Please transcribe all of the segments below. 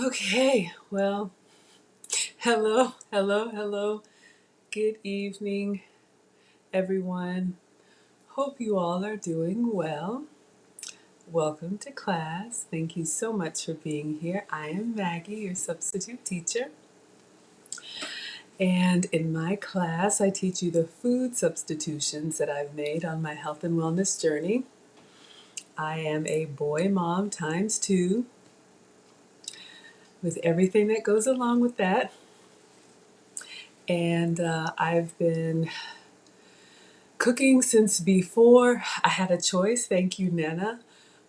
Okay, well, hello. Good evening, everyone. Hope you all are doing well. Welcome to class. Thank you so much for being here. I am Maggie, your substitute teacher. And in my class, I teach you the food substitutions that I've made on my health and wellness journey. I am a boy mom times two with everything that goes along with that. And I've been cooking since before I had a choice. Thank you, Nana.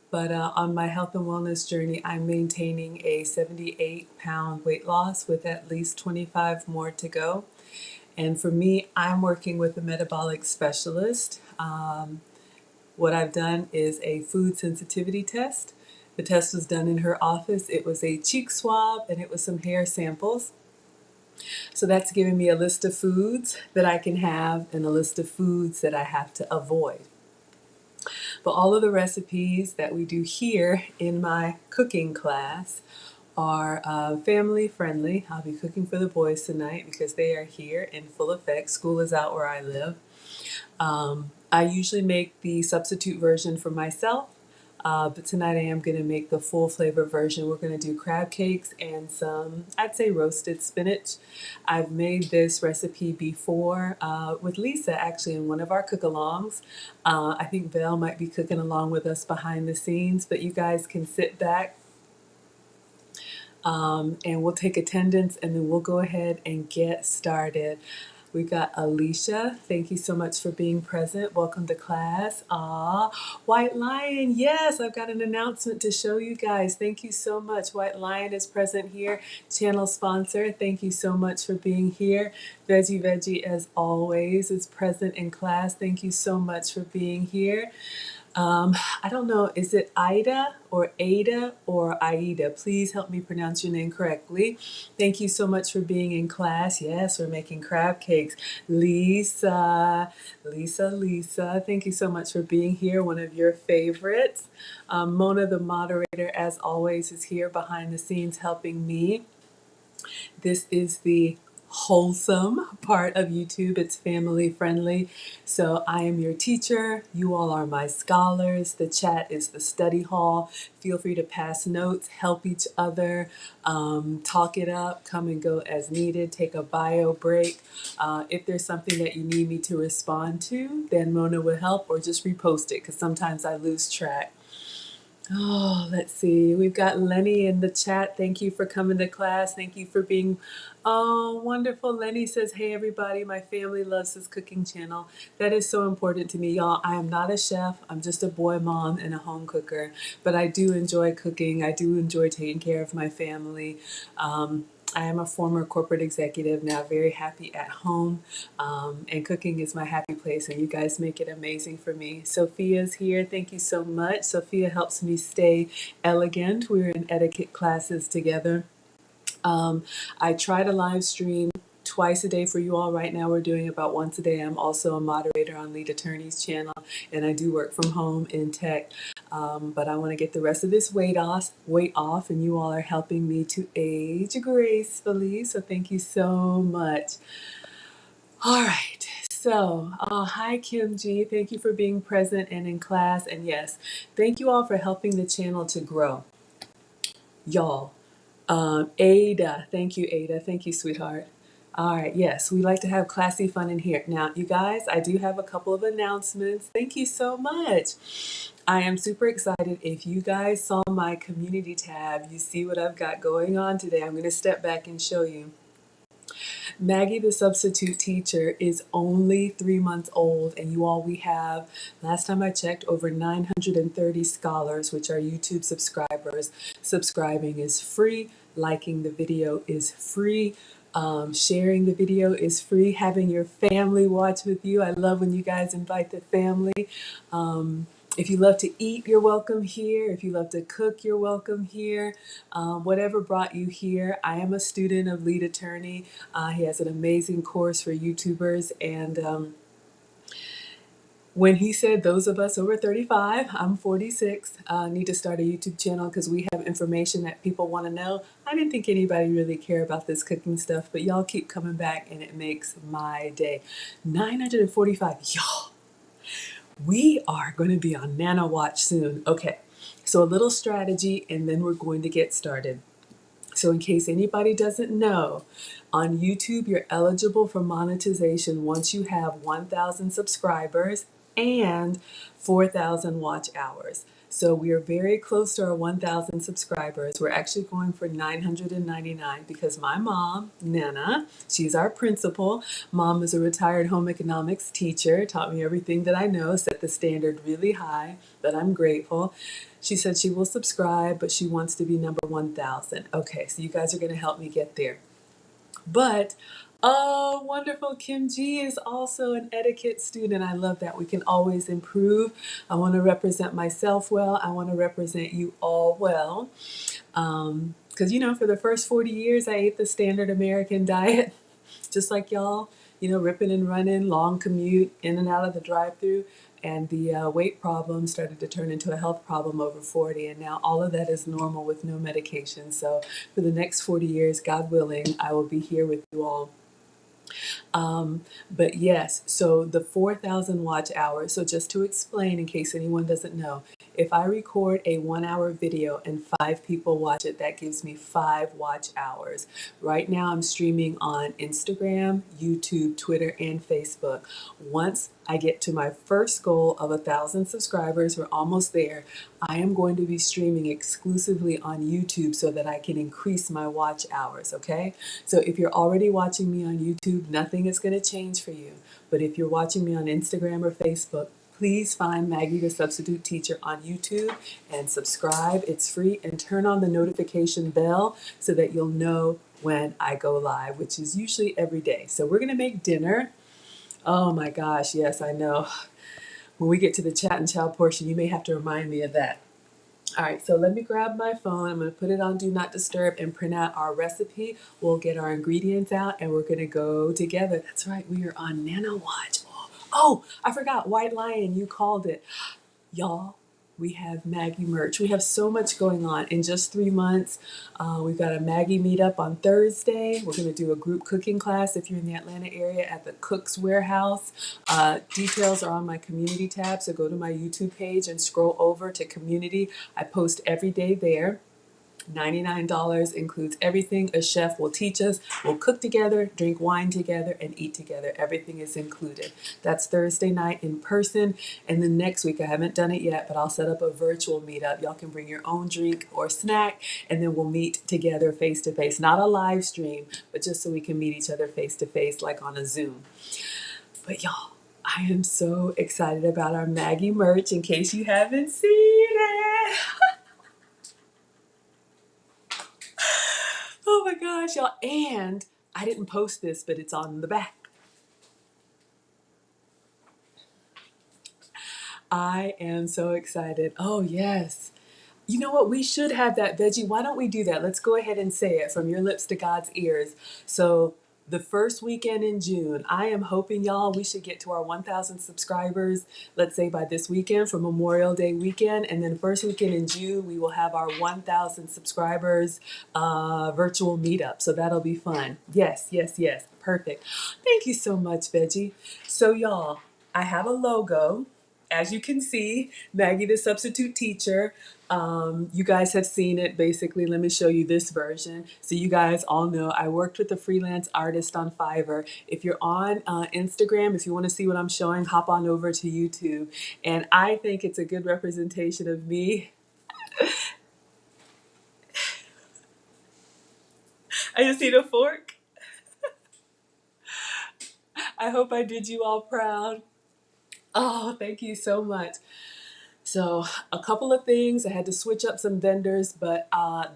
But on my health and wellness journey, I'm maintaining a 78-pound weight loss with at least 25 more to go. And for me, I'm working with a metabolic specialist. What I've done is a food sensitivity test. The test was done in her office. It was a cheek swab and it was some hair samples. So that's giving me a list of foods that I can have and a list of foods that I have to avoid. But all of the recipes that we do here in my cooking class are family friendly. I'll be cooking for the boys tonight because they are here in full effect. School is out where I live. I usually make the substitute version for myself. But tonight I am going to make the full flavor version. We're going to do crab cakes and some, I'd say, roasted spinach. I've made this recipe before with Lisa, actually, in one of our cook-alongs. I think Val might be cooking along with us behind the scenes, but you guys can sit back and we'll take attendance and then we'll go ahead and get started. We got Alicia. Thank you so much for being present. Welcome to class. White Lion. Yes, I've got an announcement to show you guys. Thank you so much. White Lion is present here. Channel sponsor. Thank you so much for being here. Veggie, as always, is present in class. Thank you so much for being here. I don't know, is it Ida or Ada or Aida? Please help me pronounce your name correctly. Thank you so much for being in class. Yes, we're making crab cakes. Lisa, thank you so much for being here, one of your favorites. Mona, the moderator, as always, is here behind the scenes helping me. This is the wholesome part of YouTube. It's family friendly. So I am your teacher. You all are my scholars. The chat is the study hall. Feel free to pass notes, help each other, talk it up, come and go as needed, take a bio break. If there's something that you need me to respond to, then Mona will help, or just repost it because sometimes I lose track. Oh, let's see. We've got Lenny in the chat. Thank you for coming to class. Thank you for being, oh, wonderful. Lenny says, hey, everybody, my family loves this cooking channel. That is so important to me, y'all. I am not a chef. I'm just a boy mom and a home cooker, but I do enjoy cooking. I do enjoy taking care of my family. I am a former corporate executive, now very happy at home, and cooking is my happy place, and you guys make it amazing for me. Sophia's here. Thank you so much. Sophia helps me stay elegant. We're in etiquette classes together. I try to live stream twice a day for you all. Right now we're doing about once a day. I'm also a moderator on Lead Attorney's channel, and I do work from home in tech. But I want to get the rest of this weight off, and you all are helping me to age gracefully. So thank you so much. All right. So, hi Kim G. Thank you for being present and in class. And yes, thank you all for helping the channel to grow. Y'all. Ada, thank you, Ada. Thank you, sweetheart. All right, yes, we like to have classy fun in here. Now, you guys, I do have a couple of announcements. Thank you so much. I am super excited. If you guys saw my community tab, you see what I've got going on today. I'm going to step back and show you. Maggie, the substitute teacher, is only 3 months old, and you all, we have, last time I checked, over 930 scholars, which are YouTube subscribers. Subscribing is free. Liking the video is free. Sharing the video is free. Having your family watch with you. I love when you guys invite the family. If you love to eat, you're welcome here. If you love to cook, you're welcome here. Whatever brought you here. I am a student of Lead Attorney. He has an amazing course for YouTubers, and when he said those of us over 35, I'm 46, need to start a YouTube channel because we have information that people want to know. I didn't think anybody really care about this cooking stuff, but y'all keep coming back and it makes my day. 945, y'all. We are going to be on Nana Watch soon. Okay, so a little strategy and then we're going to get started. So in case anybody doesn't know, on YouTube you're eligible for monetization once you have 1,000 subscribers and 4,000 watch hours. So we are very close to our 1,000 subscribers. We're actually going for 999 because my mom, Nana, she's our principal. Mom is a retired home economics teacher, taught me everything that I know, set the standard really high, but I'm grateful. She said she will subscribe, but she wants to be number 1,000. Okay, so you guys are going to help me get there. But, oh, wonderful, Kim G is also an etiquette student. I love that. We can always improve. I want to represent myself well. I want to represent you all well. Because, you know, for the first 40 years, I ate the standard American diet, just like y'all, you know, ripping and running, long commute, in and out of the drive-thru. And the weight problem started to turn into a health problem over 40. And now all of that is normal with no medication. So for the next 40 years, God willing, I will be here with you all. But yes, so the 4,000 watch hours. So just to explain, in case anyone doesn't know, if I record a 1-hour video and 5 people watch it, that gives me 5 watch hours. Right now I'm streaming on Instagram, YouTube, Twitter, and Facebook. Once I get to my first goal of 1,000 subscribers, we're almost there, I am going to be streaming exclusively on YouTube so that I can increase my watch hours, okay? So if you're already watching me on YouTube, nothing is going to change for you. But if you're watching me on Instagram or Facebook, please find Maggie the Substitute Teacher on YouTube and subscribe. It's free, and turn on the notification bell so that you'll know when I go live, which is usually every day. So we're going to make dinner. Oh my gosh, yes, I know. When we get to the chat and chow portion, you may have to remind me of that. All right, so let me grab my phone. I'm going to put it on Do Not Disturb and print out our recipe. We'll get our ingredients out and we're going to go together. That's right, we are on Nana Watch. Oh, I forgot, White Lion, you called it. Y'all, we have Maggie merch. We have so much going on in just 3 months. We've got a Maggie meetup on Thursday. We're going to do a group cooking class if you're in the Atlanta area at the Cook's Warehouse. Details are on my community tab, so go to my YouTube page and scroll over to community. I post every day there. $99 includes everything a chef will teach us. We'll cook together, drink wine together, and eat together. Everything is included. That's Thursday night in person. And then next week, I haven't done it yet, but I'll set up a virtual meetup. Y'all can bring your own drink or snack, and then we'll meet together face to face. Not a live stream, but just so we can meet each other face to face, like on a Zoom. But y'all, I am so excited about our Maggie merch in case you haven't seen it. Oh my gosh, y'all. And I didn't post this, but it's on the back. I am so excited. Oh, yes. You know what? We should have that veggie. Why don't we do that? Let's go ahead and say it from your lips to God's ears. So the first weekend in June, I am hoping, y'all, we should get to our 1,000 subscribers, let's say by this weekend for Memorial Day weekend. And then first weekend in June, we will have our 1,000 subscribers virtual meetup. So that'll be fun. Yes, yes, yes. Perfect. Thank you so much, Veggie. So y'all, I have a logo. As you can see, Maggie the Substitute Teacher. You guys have seen it. Basically, let me show you this version. So you guys all know I worked with a freelance artist on Fiverr. If you're on Instagram, if you want to see what I'm showing, hop on over to YouTube. And I think it's a good representation of me. I just need a fork. I hope I did you all proud. Oh, thank you so much. So a couple of things, I had to switch up some vendors, but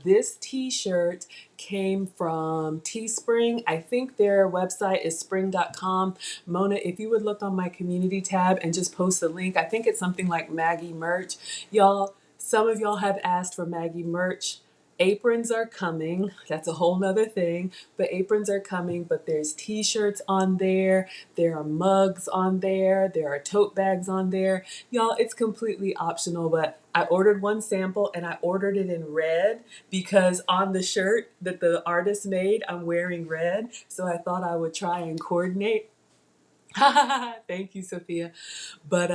this t-shirt came from Teespring. I think their website is spring.com. Mona, if you would look on my community tab and just post a link, I think it's something like Maggie merch. Y'all, some of y'all have asked for Maggie merch, Aprons are coming. That's a whole nother thing. But aprons are coming, but there's t-shirts on there. There are mugs on there. There are tote bags on there. Y'all, it's completely optional, but I ordered one sample and I ordered it in red because on the shirt that the artist made, I'm wearing red. So I thought I would try and coordinate. Thank you, Sophia. But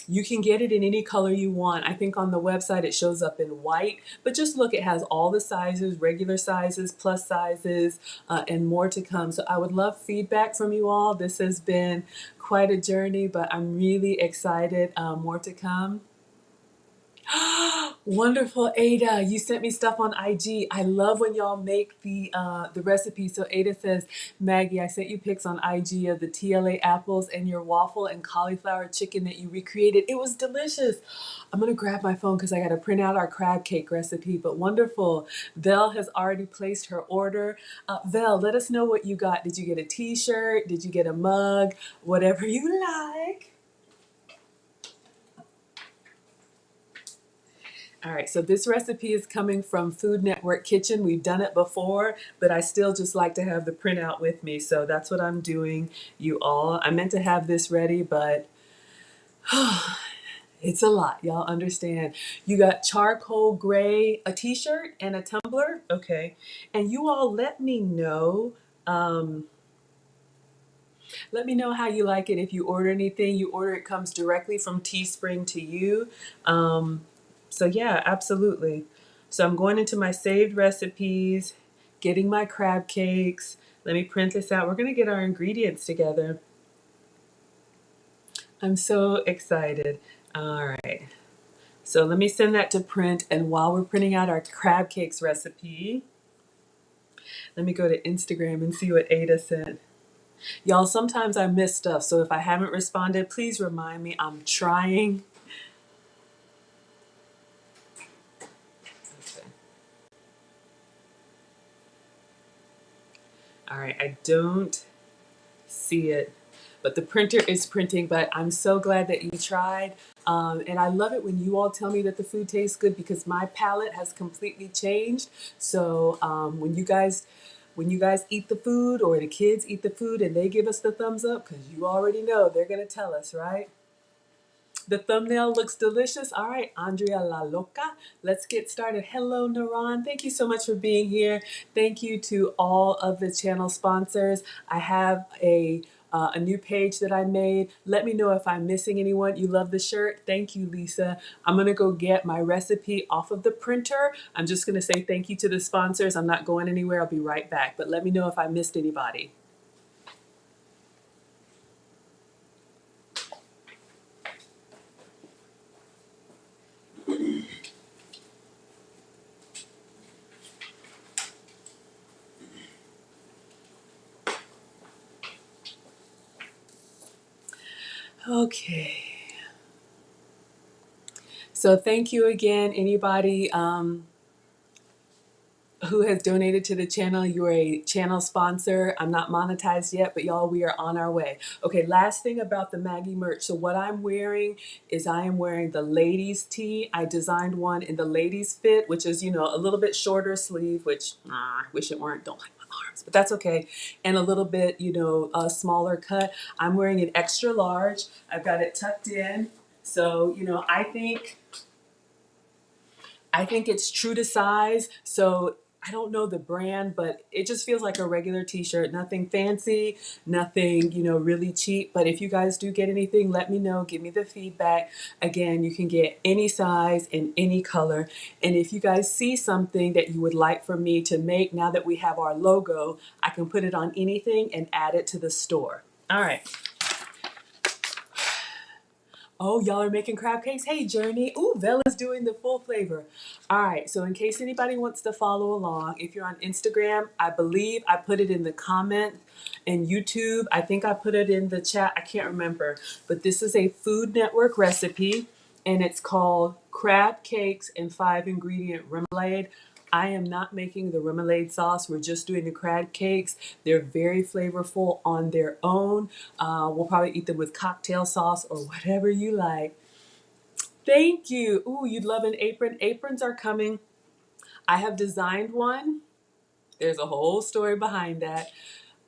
you can get it in any color you want. I think on the website it shows up in white, but just look, it has all the sizes, regular sizes, plus sizes, and more to come. So I would love feedback from you all. This has been quite a journey, but I'm really excited. More to come. Wonderful, Ada. You sent me stuff on IG. I love when y'all make the recipe. So Ada says, Maggie, I sent you pics on IG of the TLA apples and your waffle and cauliflower chicken that you recreated. It was delicious. I'm gonna grab my phone because I gotta print out our crab cake recipe. But wonderful. Vel has already placed her order. Vel, let us know what you got. Did you get a T-shirt? Did you get a mug? Whatever you like. All right, so this recipe is coming from Food Network Kitchen. We've done it before, but I still just like to have the printout with me. So that's what I'm doing, you all. I meant to have this ready, but it's a lot. Y'all understand. You got charcoal gray, a t-shirt and a tumbler. Okay. And you all let me know. Let me know how you like it. If you order anything, you order, it comes directly from Teespring to you. So yeah, absolutely. So I'm going into my saved recipes, getting my crab cakes. Let me print this out. We're going to get our ingredients together. I'm so excited. All right. So let me send that to print. And while we're printing out our crab cakes recipe, let me go to Instagram and see what Ada sent. Y'all, sometimes I miss stuff. So if I haven't responded, please remind me. I'm trying. Okay. All right. I don't see it, but the printer is printing. But I'm so glad that you tried, and I love it when you all tell me that the food tastes good because my palate has completely changed. So when you guys eat the food or the kids eat the food and they give us the thumbs up, because you already know they're gonna tell us, right? The thumbnail looks delicious. All right, Andrea La Loca, let's get started. Hello, Naran. Thank you so much for being here. Thank you to all of the channel sponsors. I have a new page that I made. Let me know if I'm missing anyone. You love the shirt? Thank you, Lisa. I'm going to go get my recipe off of the printer. I'm just going to say thank you to the sponsors. I'm not going anywhere. I'll be right back. But let me know if I missed anybody. Okay. So thank you again, anybody who has donated to the channel. You're a channel sponsor. I'm not monetized yet, but y'all, we are on our way. Okay, last thing about the Maggie merch. So what I'm wearing is I am wearing the ladies tee. I designed one in the ladies fit, which is, a little bit shorter sleeve, which I wish it weren't. Don't like my arms, but that's okay. And a little bit, a smaller cut. I'm wearing an extra large. I've got it tucked in. So, I think it's true to size. So I don't know the brand, but it just feels like a regular t-shirt. Nothing fancy, nothing, really cheap. But if you guys do get anything, let me know. Give me the feedback. Again, you can get any size and any color. And if you guys see something that you would like for me to make, now that we have our logo, I can put it on anything and add it to the store. All right. Oh, y'all are making crab cakes? Hey, Journey. Ooh, Bella's doing the full flavor. All right, so in case anybody wants to follow along, if you're on Instagram, I believe I put it in the comment, and YouTube, I think I put it in the chat. I can't remember. But this is a Food Network recipe, and it's called Crab Cakes and 5-ingredient remoulade. I am not making the remoulade sauce. We're just doing the crab cakes. They're very flavorful on their own. We'll probably eat them with cocktail sauce or whatever you like. Thank you. Ooh, you'd love an apron. Aprons are coming. I have designed one. There's a whole story behind that.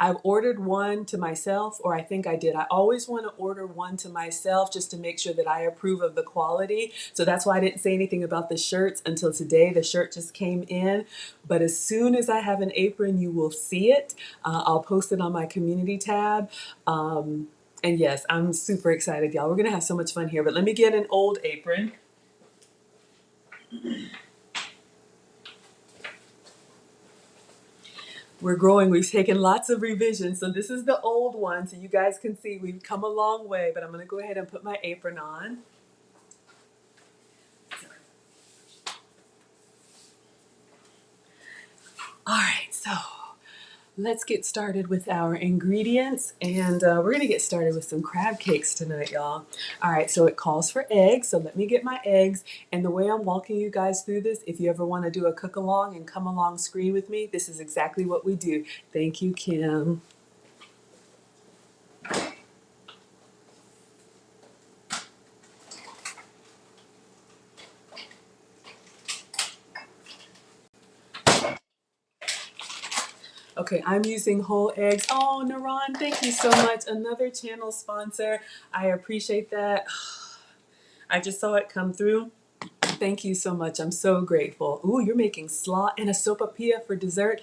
I've ordered one to myself, or I think I did. I always want to order one to myself just to make sure that I approve of the quality. So that's why I didn't say anything about the shirts until today. The shirt just came in. But as soon as I have an apron, you will see it. I'll post it on my community tab. And yes, I'm super excited, y'all. We're going to have so much fun here. But let me get an old apron. We're growing. We've taken lots of revisions. So this is the old one. So you guys can see we've come a long way. But I'm going to go ahead and put my apron on. All right, so let's get started with our ingredients. And we're going to get started with some crab cakes tonight, y'all. All right, so it calls for eggs. So let me get my eggs. And the way I'm walking you guys through this, if you ever want to do a cook along and come along screen with me, this is exactly what we do. Thank you, Kim. Okay, I'm using whole eggs. Oh, Naran, thank you so much. Another channel sponsor. I appreciate that. I just saw it come through. Thank you so much. I'm so grateful. Ooh, you're making slaw and a sopapilla for dessert.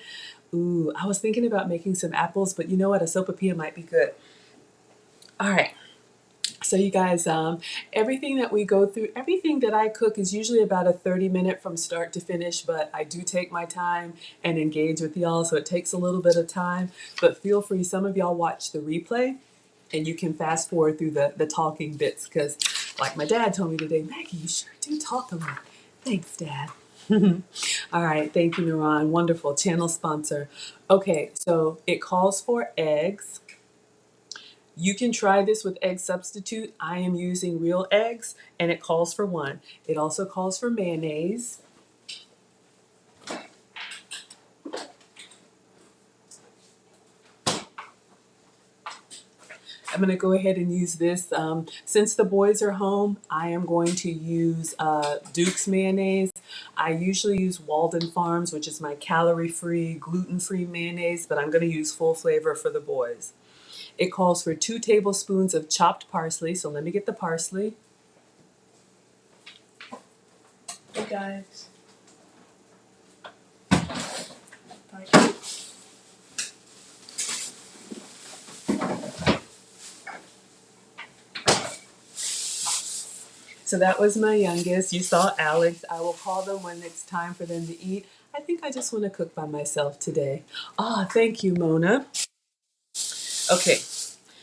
Ooh, I was thinking about making some apples, but you know what? A sopapilla might be good. All right. So you guys, everything that we go through, everything that I cook is usually about a 30-minute from start to finish, but I do take my time and engage with y'all, so it takes a little bit of time. But feel free, some of y'all watch the replay, and you can fast forward through the talking bits, because like my dad told me today, Maggie, you sure do talk a lot. Thanks, Dad. All right, thank you, Naran. Wonderful channel sponsor. Okay, so it calls for eggs. You can try this with egg substitute. I am using real eggs, and it calls for one. It also calls for mayonnaise. I'm going to go ahead and use this. Since the boys are home, I am going to use Duke's mayonnaise. I usually use Walden Farms, which is my calorie-free, gluten-free mayonnaise, but I'm going to use full flavor for the boys. It calls for 2 tablespoons of chopped parsley, so let me get the parsley. Hey guys. Bye. So that was my youngest. You saw Alex. I will call them when it's time for them to eat. I think I just want to cook by myself today. Ah, thank you, Mona. Okay,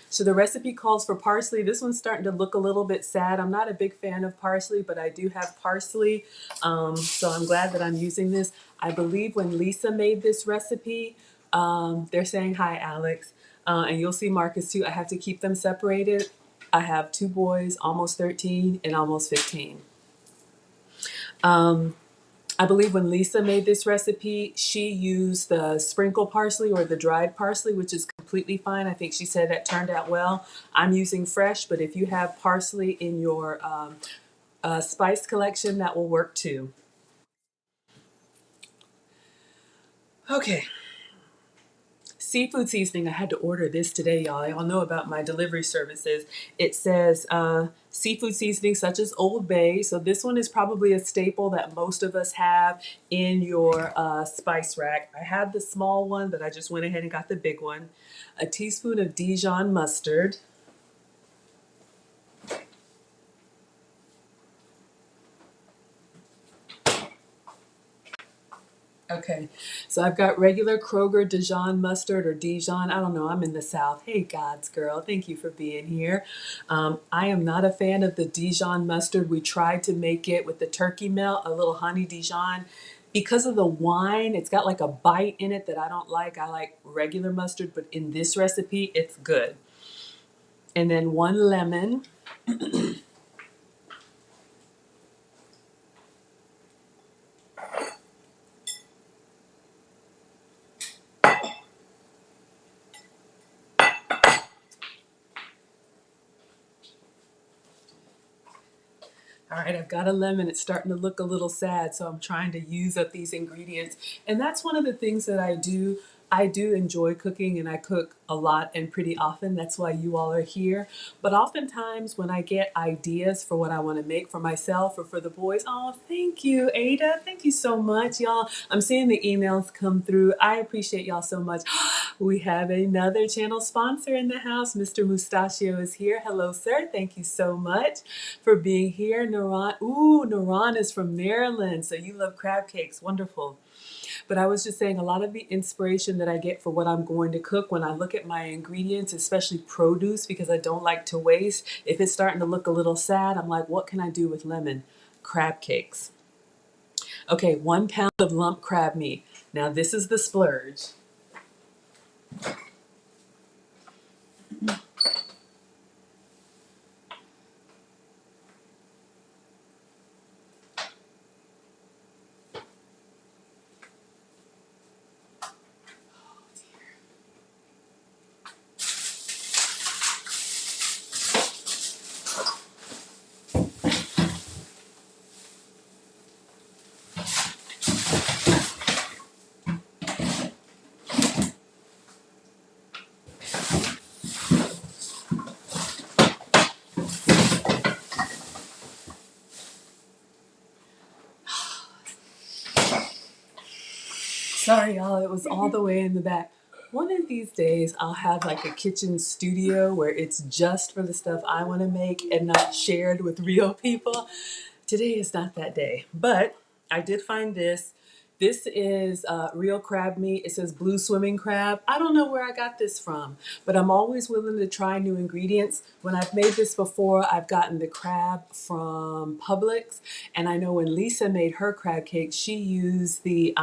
so the recipe calls for parsley. This one's starting to look a little bit sad. I'm not a big fan of parsley, but I do have parsley. So I'm glad that I'm using this. I believe when Lisa made this recipe, they're saying hi, Alex. And you'll see Marcus too. I have to keep them separated. I have 2 boys, almost 13 and almost 15. I believe when Lisa made this recipe, she used the sprinkle parsley or the dried parsley, which is completely fine. I think she said that turned out well. I'm using fresh, but if you have parsley in your spice collection, that will work too. Okay. Seafood seasoning. I had to order this today, y'all. Y'all know about my delivery services. It says seafood seasoning such as Old Bay. So this one is probably a staple that most of us have in your spice rack. I had the small one, but I just went ahead and got the big one. A teaspoon of Dijon mustard. Okay, so I've got regular Kroger Dijon mustard or Dijon. I don't know. I'm in the South. Hey, God's girl. Thank you for being here. I am not a fan of the Dijon mustard. We tried to make it with the turkey melt, a little honey Dijon. Because of the wine, it's got like a bite in it that I don't like. I like regular mustard, but in this recipe, it's good. And then 1 lemon. All right, I've got a lemon. It's starting to look a little sad, so I'm trying to use up these ingredients. And that's one of the things that I do. I do enjoy cooking and I cook a lot and pretty often. That's why you all are here. But oftentimes when I get ideas for what I want to make for myself or for the boys, oh, thank you, Ada. Thank you so much, y'all. I'm seeing the emails come through. I appreciate y'all so much. We have another channel sponsor in the house. Mr. Mustachio is here. Hello, sir. Thank you so much for being here. Naran, ooh, Naran is from Maryland, so you love crab cakes. Wonderful. But I was just saying a lot of the inspiration that I get for what I'm going to cook when I look at my ingredients, especially produce, because I don't like to waste. If it's starting to look a little sad, I'm like, what can I do with lemon? Crab cakes. Okay, 1 pound of lump crab meat. Now this is the splurge. Sorry, y'all, it was all the way in the back. One of these days, I'll have like a kitchen studio where it's just for the stuff I want to make and not shared with real people. Today is not that day, but I did find this. This is real crab meat. It says blue swimming crab. I don't know where I got this from, but I'm always willing to try new ingredients. When I've made this before, I've gotten the crab from Publix. And I know when Lisa made her crab cake, she used the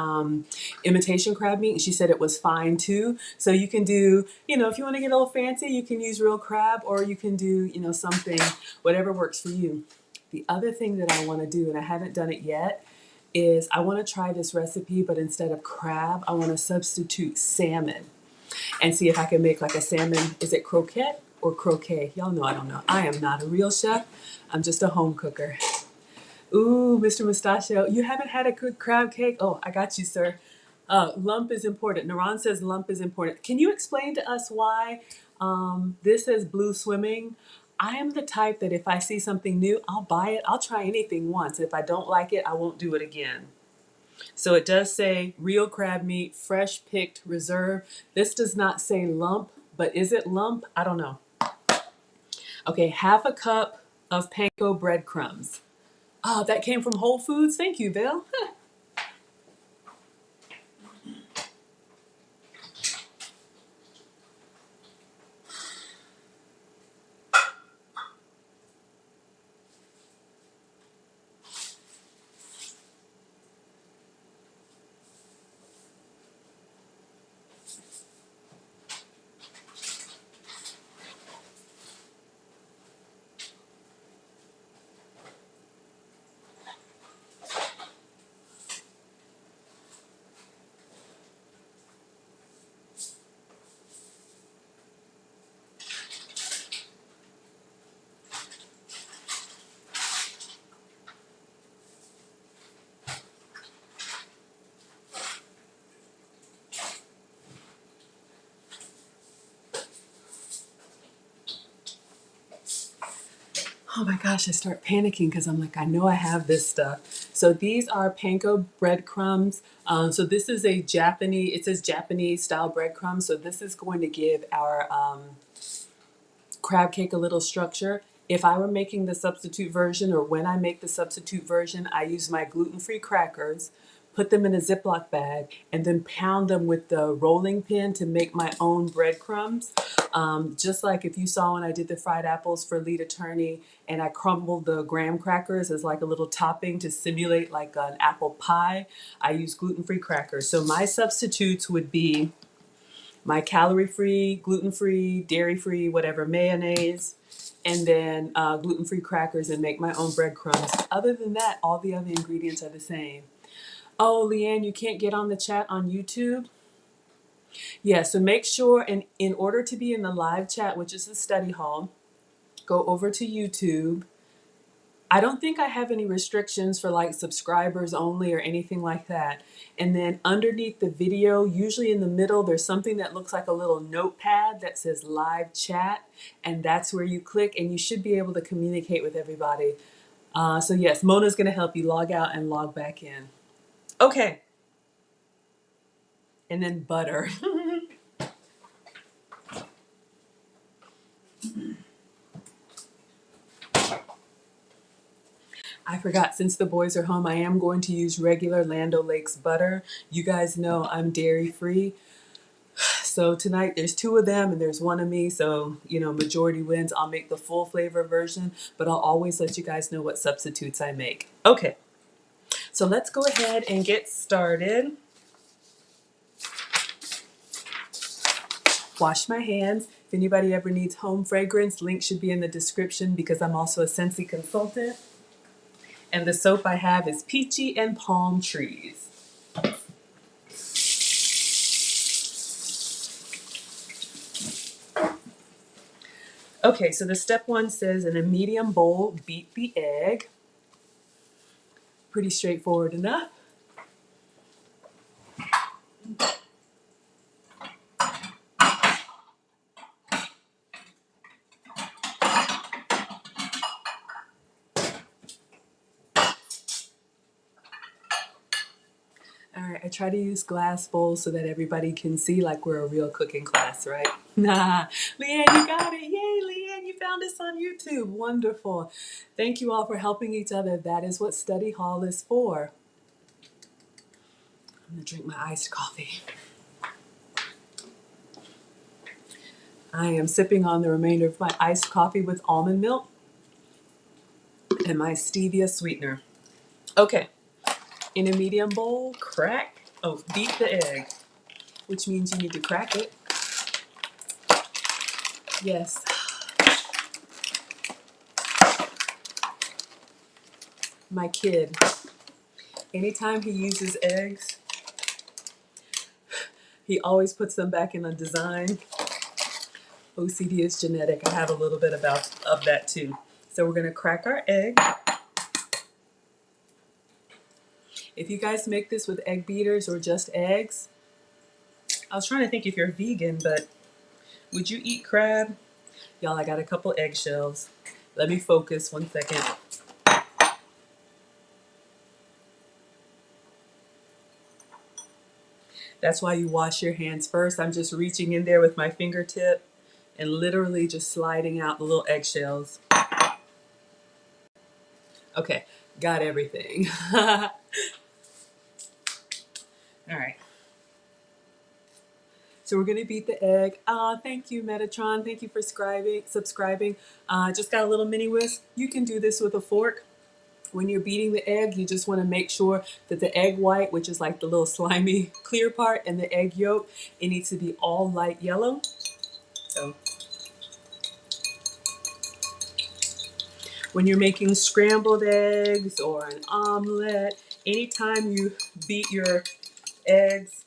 imitation crab meat. And she said it was fine too. So you can do, you know, if you want to get a little fancy, you can use real crab or you can do, you know, something, whatever works for you. The other thing that I want to do, and I haven't done it yet, is I want to try this recipe, but instead of crab, I want to substitute salmon and see if I can make like a salmon, is it croquette or croquet? Y'all know I don't know. I am not a real chef. I'm just a home cooker. Ooh, Mr. Mustachio, you haven't had a good crab cake? Oh, I got you, sir. Lump is important. Naran says lump is important. Can you explain to us why this says blue swimming? I am the type that if I see something new, I'll buy it. I'll try anything once. If I don't like it, I won't do it again. So it does say real crab meat, fresh picked reserve. This does not say lump, but is it lump? I don't know. Okay, 1/2 cup of panko breadcrumbs. Oh, that came from Whole Foods. Thank you, Val. Oh my gosh, I start panicking because I'm like, I know I have this stuff. So these are panko breadcrumbs. So this is a Japanese, it says Japanese style breadcrumbs. So this is going to give our crab cake a little structure. If I were making the substitute version or when I make the substitute version, I use my gluten-free crackers, put them in a Ziploc bag, and then pound them with the rolling pin to make my own breadcrumbs. Just like if you saw when I did the fried apples for Lead Attorney and I crumbled the graham crackers as like a little topping to simulate like an apple pie, I use gluten-free crackers. So my substitutes would be my calorie-free, gluten-free, dairy-free, whatever, mayonnaise, and then gluten-free crackers and make my own breadcrumbs. Other than that, all the other ingredients are the same. Oh, Leanne, you can't get on the chat on YouTube? Yeah, so make sure, and in order to be in the live chat, which is the study hall, go over to YouTube I don't think I have any restrictions for like subscribers only or anything like that. And then underneath the video, usually in the middle, there's something that looks like a little notepad that says live chat. And that's where you click and you should be able to communicate with everybody. So yes, Mona's gonna help you log out and log back in. Okay. And then butter. I forgot, since the boys are home, I am going to use regular Land O'Lakes butter. You guys know I'm dairy free. So tonight there's two of them and there's one of me. So, majority wins. I'll make the full flavor version, but I'll always let you guys know what substitutes I make. Okay, so let's go ahead and get started. Wash my hands. If anybody ever needs home fragrance, link should be in the description because I'm also a Scentsy consultant. And the soap I have is Peachy and Palm Trees. Okay, so the step one says in a medium bowl, beat the egg. Pretty straightforward enough. All right, I try to use glass bowls so that everybody can see like we're a real cooking class, right? Nah, Leanne, you got it. Yay, Leanne, you found us on YouTube. Wonderful. Thank you all for helping each other. That is what study hall is for. I'm gonna drink my iced coffee. I am sipping on the remainder of my iced coffee with almond milk and my stevia sweetener. Okay, in a medium bowl, beat the egg, which means you need to crack it. Yes. My kid, anytime he uses eggs, he always puts them back in a design. OCD is genetic. I have a little bit of that too. So we're gonna crack our egg. If you guys make this with egg beaters or just eggs, I was trying to think if you're vegan, but would you eat crab? Y'all, I got a couple eggshells. Let me focus 1 second. That's why you wash your hands first. I'm just reaching in there with my fingertip and literally just sliding out the little eggshells. Okay, got everything. All right. So we're gonna beat the egg. Thank you, Metatron. Thank you for subscribing. Just got a little mini whisk. You can do this with a fork. When you're beating the egg, you just want to make sure that the egg white, which is like the little slimy clear part, and the egg yolk, it needs to be all light yellow. So when you're making scrambled eggs or an omelet, anytime you beat your eggs,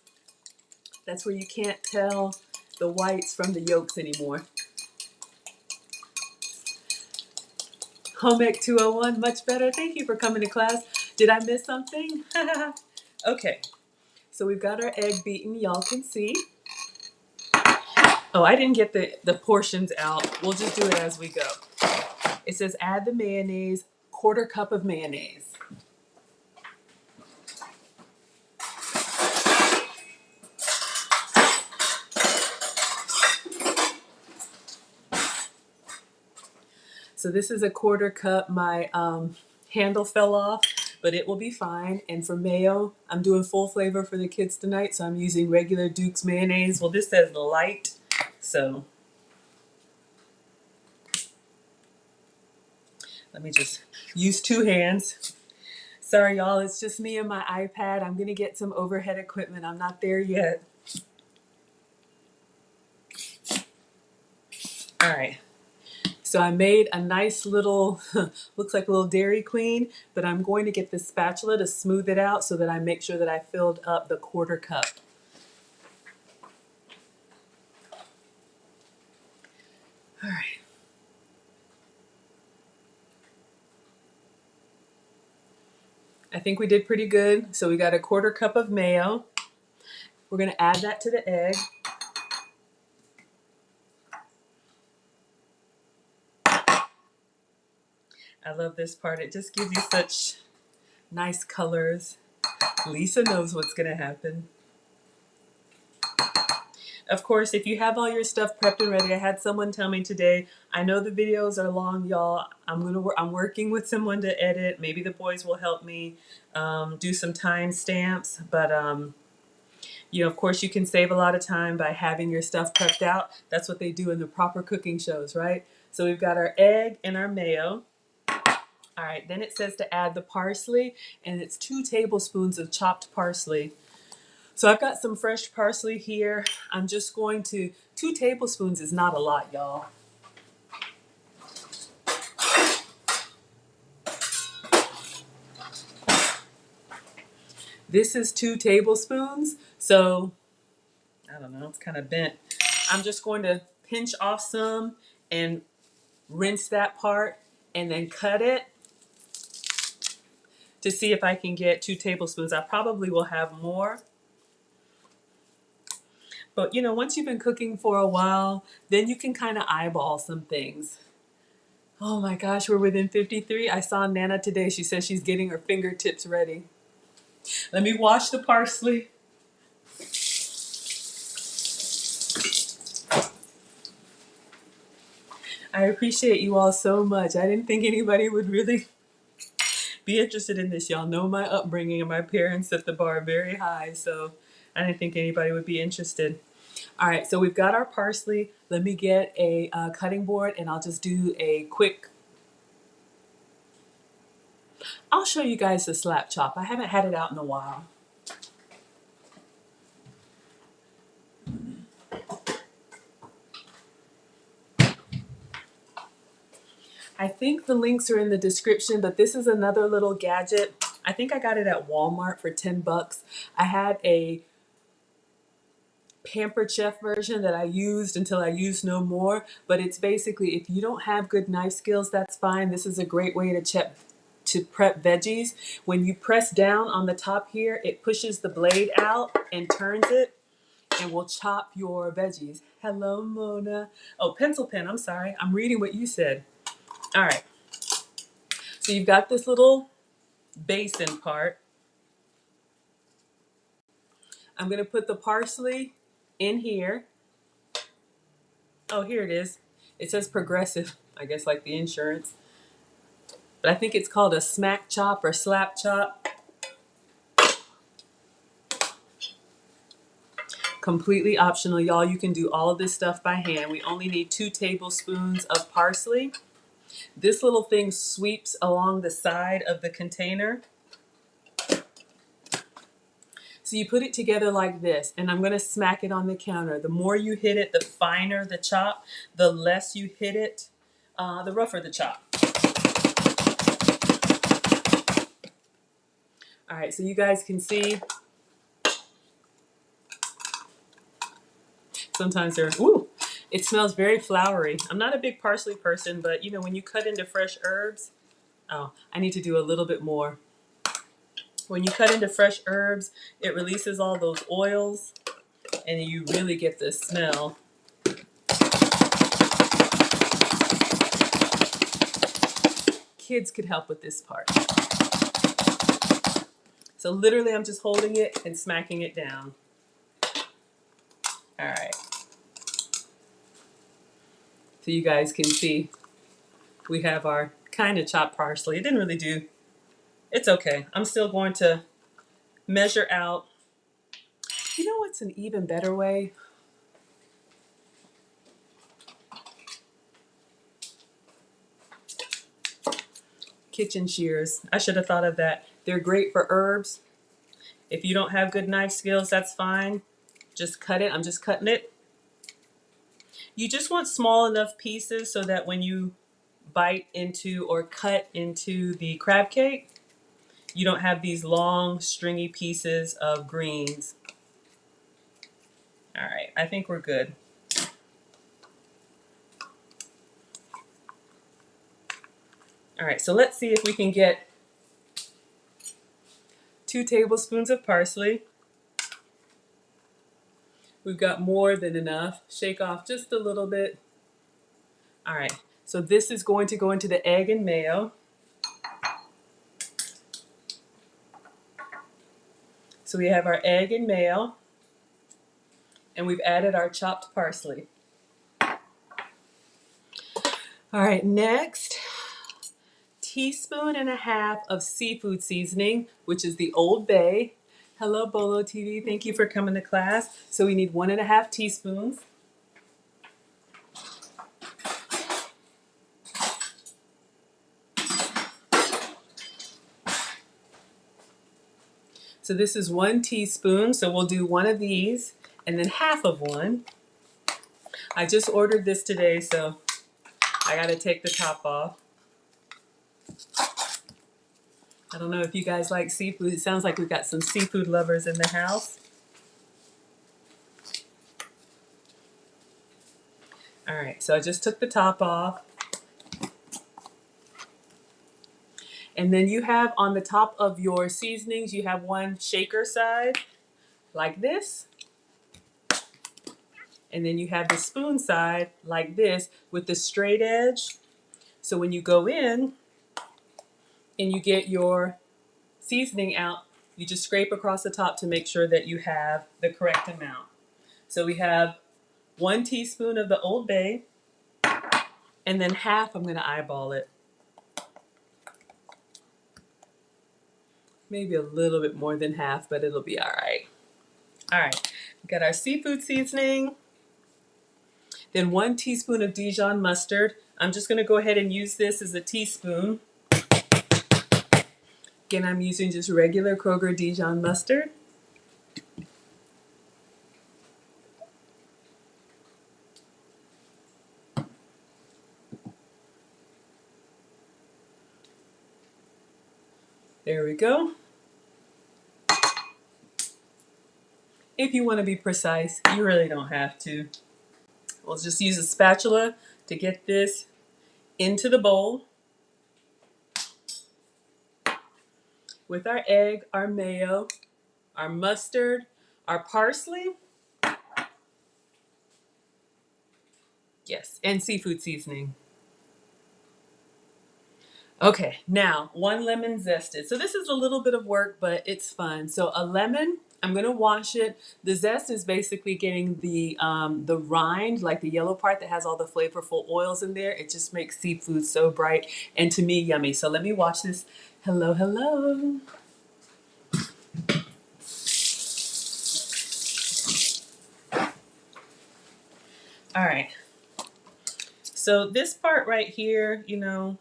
that's where you can't tell the whites from the yolks anymore. Home Ec 201, much better. Thank you for coming to class. Did I miss something? Okay, so we've got our egg beaten. Y'all can see. Oh, I didn't get the portions out. We'll just do it as we go. It says add the mayonnaise, 1/4 cup of mayonnaise. So this is a 1/4 cup. My handle fell off, but it will be fine. And for mayo, I'm doing full flavor for the kids tonight, so I'm using regular Duke's mayonnaise. Well, this says light, so let me just use 2 hands. Sorry, y'all, it's just me and my iPad. I'm gonna get some overhead equipment. I'm not there yet. All right. So I made a nice little, looks like a little Dairy Queen, but I'm going to get the spatula to smooth it out so that I make sure that I filled up the 1/4 cup. All right. I think we did pretty good. So we got a 1/4 cup of mayo. We're going to add that to the egg. I love this part. It just gives you such nice colors. Lisa knows what's going to happen. Of course, if you have all your stuff prepped and ready, I had someone tell me today, I know the videos are long, y'all. I'm working with someone to edit. Maybe the boys will help me do some time stamps. But, you know, of course, you can save a lot of time by having your stuff prepped out. That's what they do in the proper cooking shows, right? So we've got our egg and our mayo. All right, then it says to add the parsley, and it's 2 tablespoons of chopped parsley. So I've got some fresh parsley here. I'm just going to, 2 tablespoons is not a lot, y'all. This is 2 tablespoons, so I don't know, it's kind of bent. I'm just going to pinch off some and rinse that part and then cut it to see if I can get 2 tablespoons. I probably will have more. But you know, once you've been cooking for a while, then you can kind of eyeball some things. Oh my gosh, we're within 53. I saw Nana today. She says she's getting her fingertips ready. Let me wash the parsley. I appreciate you all so much. I didn't think anybody would really be interested in this. Y'all know my upbringing, and my parents set the bar very high, so I didn't think anybody would be interested. All right, so we've got our parsley. Let me get a cutting board, and I'll just do a quick... I'll show you guys the slap chop. I haven't had it out in a while. I think the links are in the description, but this is another little gadget. I think I got it at Walmart for 10 bucks. I had a Pampered Chef version that I used until I used no more, but it's basically, if you don't have good knife skills, that's fine. This is a great way to prep veggies. When you press down on the top here, it pushes the blade out and turns it and will chop your veggies. Hello, Mona. Oh, pencil pen, I'm sorry. I'm reading what you said. All right. So you've got this little basin part. I'm going to put the parsley in here. Oh, here it is. It says Progressive, I guess like the insurance. But I think it's called a smack chop or slap chop. Completely optional, y'all. You can do all of this stuff by hand. We only need 2 tablespoons of parsley. This little thing sweeps along the side of the container. So you put it together like this, and I'm going to smack it on the counter. The more you hit it, the finer the chop. The less you hit it, the rougher the chop. All right, so you guys can see. Sometimes they're, ooh, it smells very floury. I'm not a big parsley person, but you know, when you cut into fresh herbs, oh, I need to do a little bit more. When you cut into fresh herbs, it releases all those oils and you really get the smell. Kids could help with this part. So literally I'm just holding it and smacking it down. All right. So you guys can see we have our kind of chopped parsley. It didn't really do, it's okay. I'm still going to measure out. You know what's an even better way? Kitchen shears. I should have thought of that. They're great for herbs. If you don't have good knife skills, that's fine. Just cut it. I'm just cutting it. You just want small enough pieces so that when you bite into or cut into the crab cake, you don't have these long stringy pieces of greens. All right, I think we're good. All right, so let's see if we can get 2 tablespoons of parsley. We've got more than enough. Shake off just a little bit. All right, so this is going to go into the egg and mayo. So we have our egg and mayo, and we've added our chopped parsley. All right, next, 1.5 teaspoons of seafood seasoning, which is the Old Bay. Hello, Bolo TV. Thank you for coming to class. So we need 1.5 teaspoons. So this is 1 teaspoon. So we'll do 1 of these and then half of 1. I just ordered this today, so I got to take the top off. I don't know if you guys like seafood. It sounds like we've got some seafood lovers in the house. All right, so I just took the top off. And then you have on the top of your seasonings, you have 1 shaker side like this. And then you have the spoon side like this with the straight edge. So when you go in and you get your seasoning out, you just scrape across the top to make sure that you have the correct amount. So we have 1 teaspoon of the Old Bay, and then half, I'm going to eyeball it. Maybe a little bit more than half, but it'll be all right. All right, we got our seafood seasoning. Then 1 teaspoon of Dijon mustard. I'm just going to go ahead and use this as a teaspoon. Again, I'm using just regular Kroger Dijon mustard. There we go. If you want to be precise, you really don't have to. We'll just use a spatula to get this into the bowl with our egg, our mayo, our mustard, our parsley, yes, and seafood seasoning. Okay, now 1 lemon zested. So this is a little bit of work, but it's fun. So a lemon, I'm gonna wash it. The zest is basically getting the rind, like the yellow part that has all the flavorful oils in there. It just makes seafood so bright and to me yummy. So let me wash this. Hello, hello. All right. So this part right here, you know,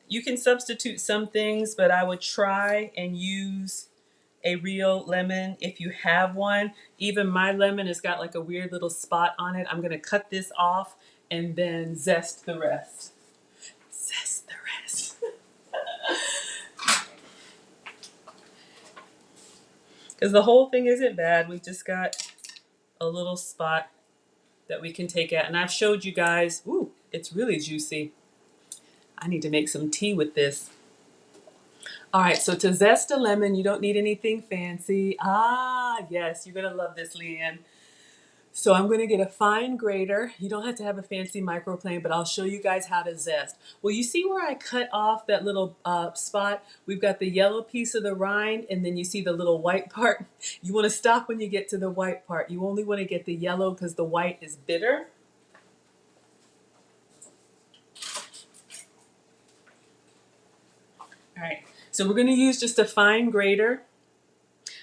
you can substitute some things, but I would try and use a real lemon if you have one. Even my lemon has got like a weird little spot on it. I'm gonna cut this off and then zest the rest. Zest the rest. Because the whole thing isn't bad. We've just got a little spot that we can take out. And I've showed you guys, ooh, it's really juicy. I need to make some tea with this. All right, so to zest a lemon, you don't need anything fancy. Ah, yes, you're gonna love this, Leanne. So I'm gonna get a fine grater. You don't have to have a fancy microplane, but I'll show you guys how to zest. Well, you see where I cut off that little spot? We've got the yellow piece of the rind, and then you see the little white part. You wanna stop when you get to the white part. You only wanna get the yellow because the white is bitter. All right, so we're gonna use just a fine grater.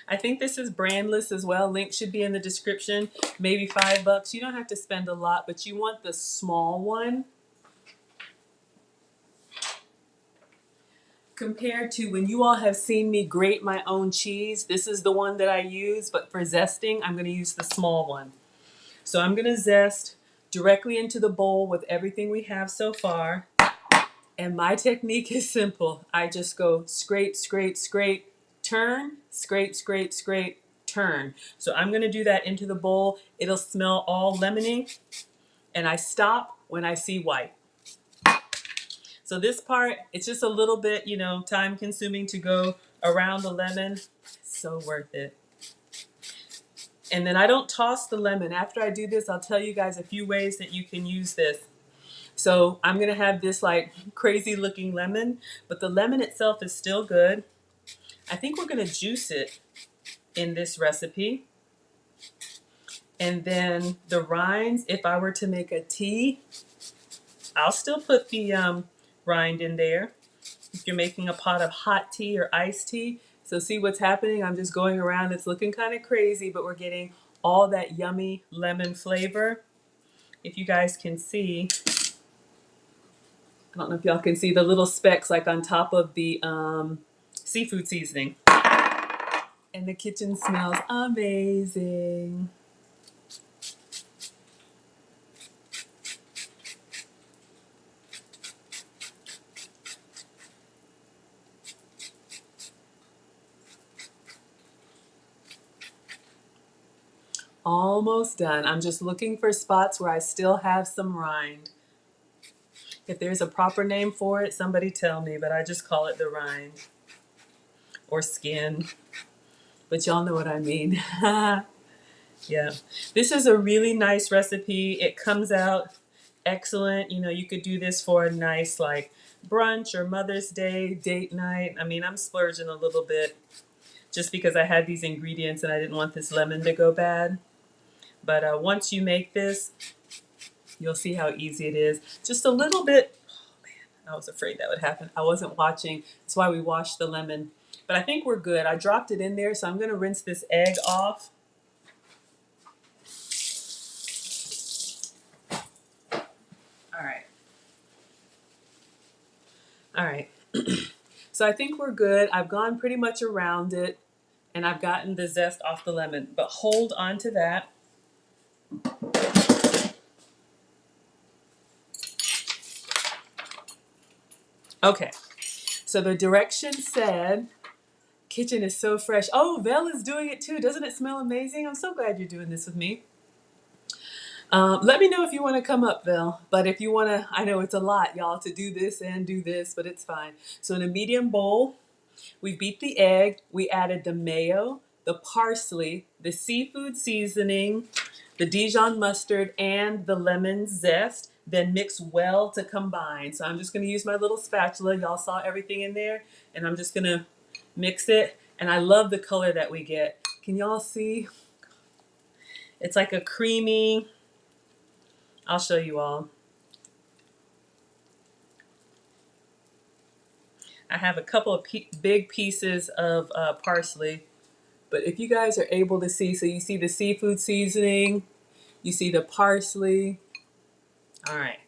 I think this is Brandless as well. Link should be in the description. Maybe $5. You don't have to spend a lot, but you want the small one. Compared to when you all have seen me grate my own cheese, this is the one that I use, but for zesting, I'm gonna use the small one. So I'm gonna zest directly into the bowl with everything we have so far. And my technique is simple. I just go scrape, scrape, scrape, turn, scrape, scrape, scrape, turn. So I'm gonna do that into the bowl. It'll smell all lemony, and I stop when I see white. So this part, it's just a little bit, you know, time consuming to go around the lemon. So worth it. And then I don't toss the lemon. After I do this, I'll tell you guys a few ways that you can use this. So I'm gonna have this like crazy looking lemon, but the lemon itself is still good. I think we're gonna juice it in this recipe. And then the rinds, if I were to make a tea, I'll still put the rind in there. If you're making a pot of hot tea or iced tea. So see what's happening? I'm just going around. It's looking kind of crazy, but we're getting all that yummy lemon flavor. If you guys can see, I don't know if y'all can see the little specks like on top of the seafood seasoning. And the kitchen smells amazing. Almost done. I'm just looking for spots where I still have some rind. If there's a proper name for it, somebody tell me, but I just call it the rind or skin. But y'all know what I mean. Yeah. This is a really nice recipe. It comes out excellent. You know, you could do this for a nice like brunch or Mother's Day date night. I mean, I'm splurging a little bit just because I had these ingredients and I didn't want this lemon to go bad. But once you make this, you'll see how easy it is. Just a little bit. Oh man, I was afraid that would happen. I wasn't watching. That's why we washed the lemon. But I think we're good. I dropped it in there, so I'm going to rinse this egg off. All right. All right. So I think we're good. I've gone pretty much around it, and I've gotten the zest off the lemon. But hold on to that. Okay. So the direction said, kitchen is so fresh. Oh, Vel is doing it too. Doesn't it smell amazing? I'm so glad you're doing this with me. Let me know if you want to come up, Vel. But if you want to, I know it's a lot, y'all, to do this and do this, but it's fine. So in a medium bowl, we beat the egg. We added the mayo, the parsley, the seafood seasoning, the Dijon mustard, and the lemon zest. Then mix well to combine. So I'm just going to use my little spatula. Y'all saw everything in there. And I'm just going to mix it. And I love the color that we get. Can y'all see? It's like a creamy, I'll show you all. I have a couple of big pieces of parsley. But if you guys are able to see, so you see the seafood seasoning, you see the parsley. All right.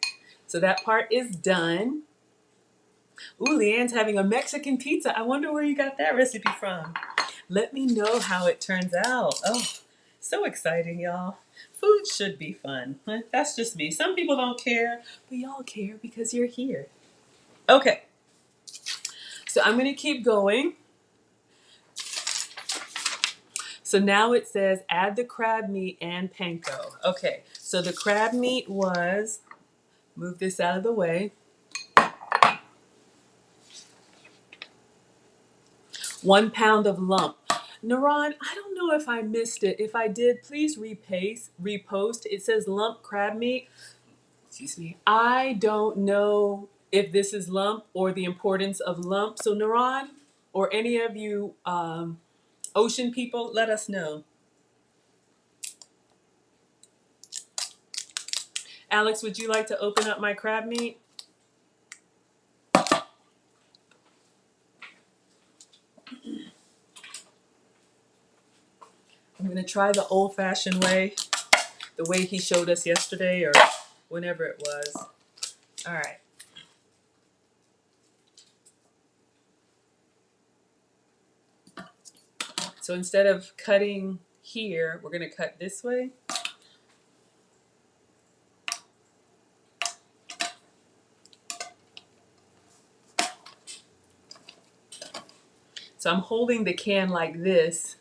So that part is done. Ooh, Leanne's having a Mexican pizza. I wonder where you got that recipe from. Let me know how it turns out. Oh, so exciting, y'all. Food should be fun. That's just me. Some people don't care, but y'all care because you're here. Okay. So I'm going to keep going. So now it says add the crab meat and panko. Okay, so the crab meat was, move this out of the way, 1 pound of lump. Naran, I don't know if I missed it. If I did, please repost. It says lump crab meat. Excuse me. I don't know if this is lump or the importance of lump. So Naran, or any of you ocean people, let us know. Alex, would you like to open up my crab meat? I'm going to try the old-fashioned way, the way he showed us yesterday or whenever it was. All right. So instead of cutting here, we're going to cut this way. So I'm holding the can like this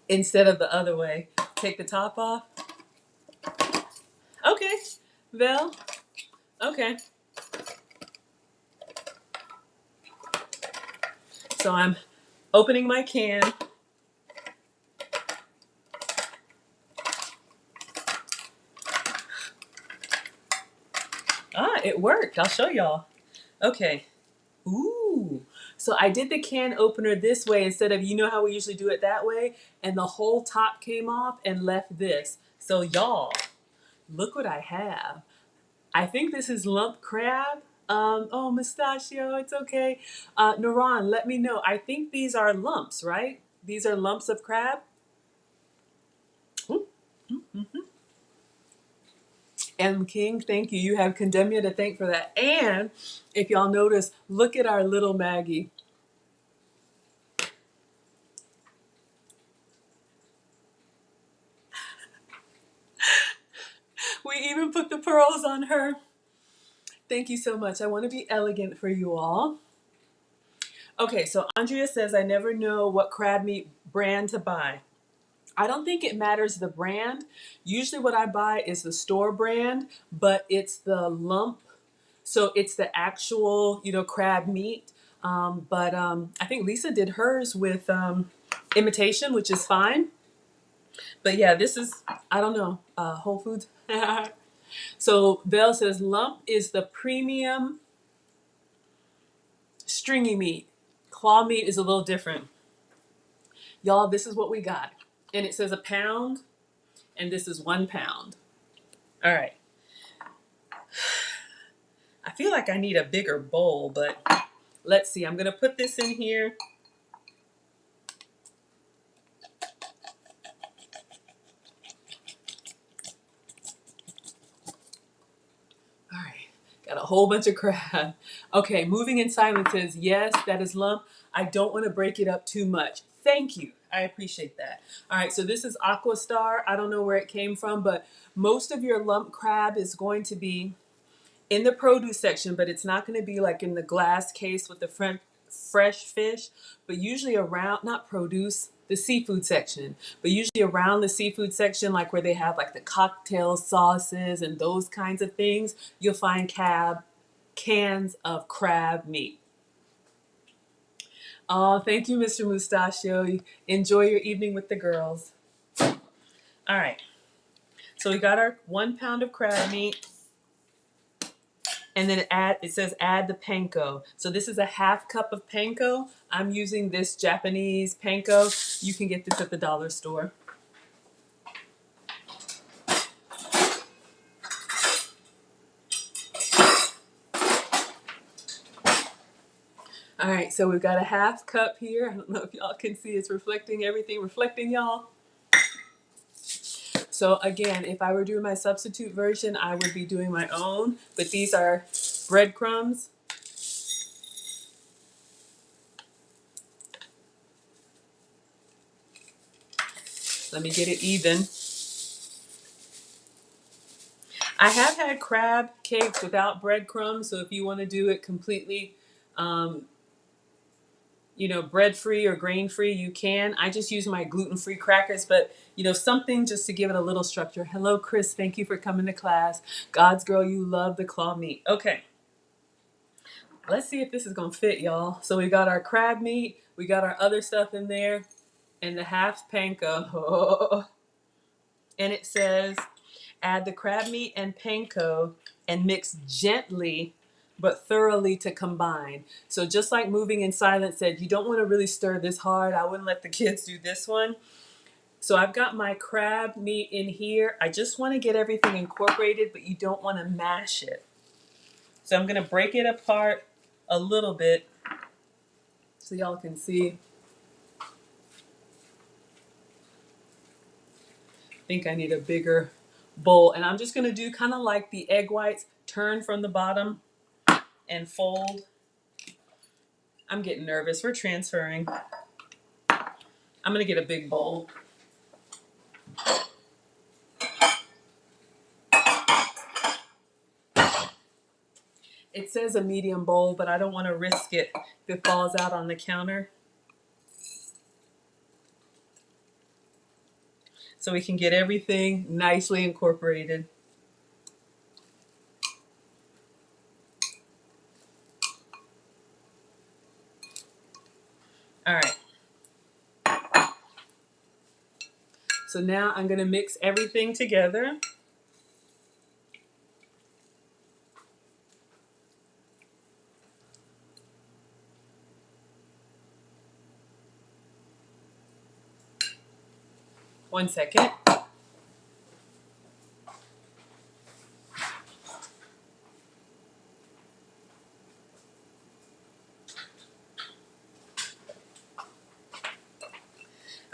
instead of the other way. Take the top off. Okay, Vel. Okay. So I'm Opening my can. Ah, it worked. I'll show y'all. Okay. Ooh. So I did the can opener this way instead of, you know how we usually do it that way? And the whole top came off and left this. So y'all, look what I have. I think this is lump crab. Oh, mustachio, it's okay. Naran, let me know. I think these are lumps, right? These are lumps of crab. Ooh. M. King, thank you. You have Condemnia to thank for that. And if y'all notice, look at our little Maggie. We even put the pearls on her. Thank you so much. I want to be elegant for you all. Okay, so Andrea says, I never know what crab meat brand to buy. I don't think it matters the brand. Usually what I buy is the store brand, but it's the lump. So it's the actual, crab meat. But I think Lisa did hers with imitation, which is fine. But yeah, this is, I don't know, Whole Foods. So Belle says lump is the premium stringy meat. Claw meat is a little different. Y'all, this is what we got. And it says a pound, and this is 1 pound. All right. I feel like I need a bigger bowl, but let's see. I'm going to put this in here. All right. Got a whole bunch of crab. Okay, moving in silence says, yes, that is lump. I don't want to break it up too much. Thank you. I appreciate that. All right, so this is Aqua Star. I don't know where it came from, but most of your lump crab is going to be in the produce section, but it's not going to be like in the glass case with the fresh fish, but usually around, not produce, the seafood section, but usually around the seafood section, like where they have like the cocktail sauces and those kinds of things, you'll find cans of crab meat. Oh, thank you, Mr. Mustachio. Enjoy your evening with the girls. All right. So we got our 1 pound of crab meat. And then it says add the panko. So this is a half cup of panko. I'm using this Japanese panko. You can get this at the dollar store. All right, so we've got a half cup here. I don't know if y'all can see it's reflecting everything, reflecting y'all. So again, if I were doing my substitute version, I would be doing my own, but these are breadcrumbs. Let me get it even. I have had crab cakes without breadcrumbs, so if you want to do it completely, bread-free or grain-free, you can. I just use my gluten-free crackers, but, something just to give it a little structure. Hello, Chris. Thank you for coming to class. God's girl, you love the claw meat. Okay. Let's see if this is going to fit, y'all. So we got our crab meat. We got our other stuff in there. And the half panko. Oh. And it says, add the crab meat and panko and mix gently but thoroughly to combine. So just like Moving in Silence said, you don't want to really stir this hard. I wouldn't let the kids do this one. So I've got my crab meat in here. I just want to get everything incorporated, but you don't want to mash it. So I'm going to break it apart a little bit so y'all can see. I think I need a bigger bowl. And I'm just going to do kind of like the egg whites, turn from the bottom and fold. I'm getting nervous. We're transferring. I'm going to get a big bowl. It says a medium bowl, but I don't want to risk it if it falls out on the counter. So we can get everything nicely incorporated. All right. So now I'm going to mix everything together. One second.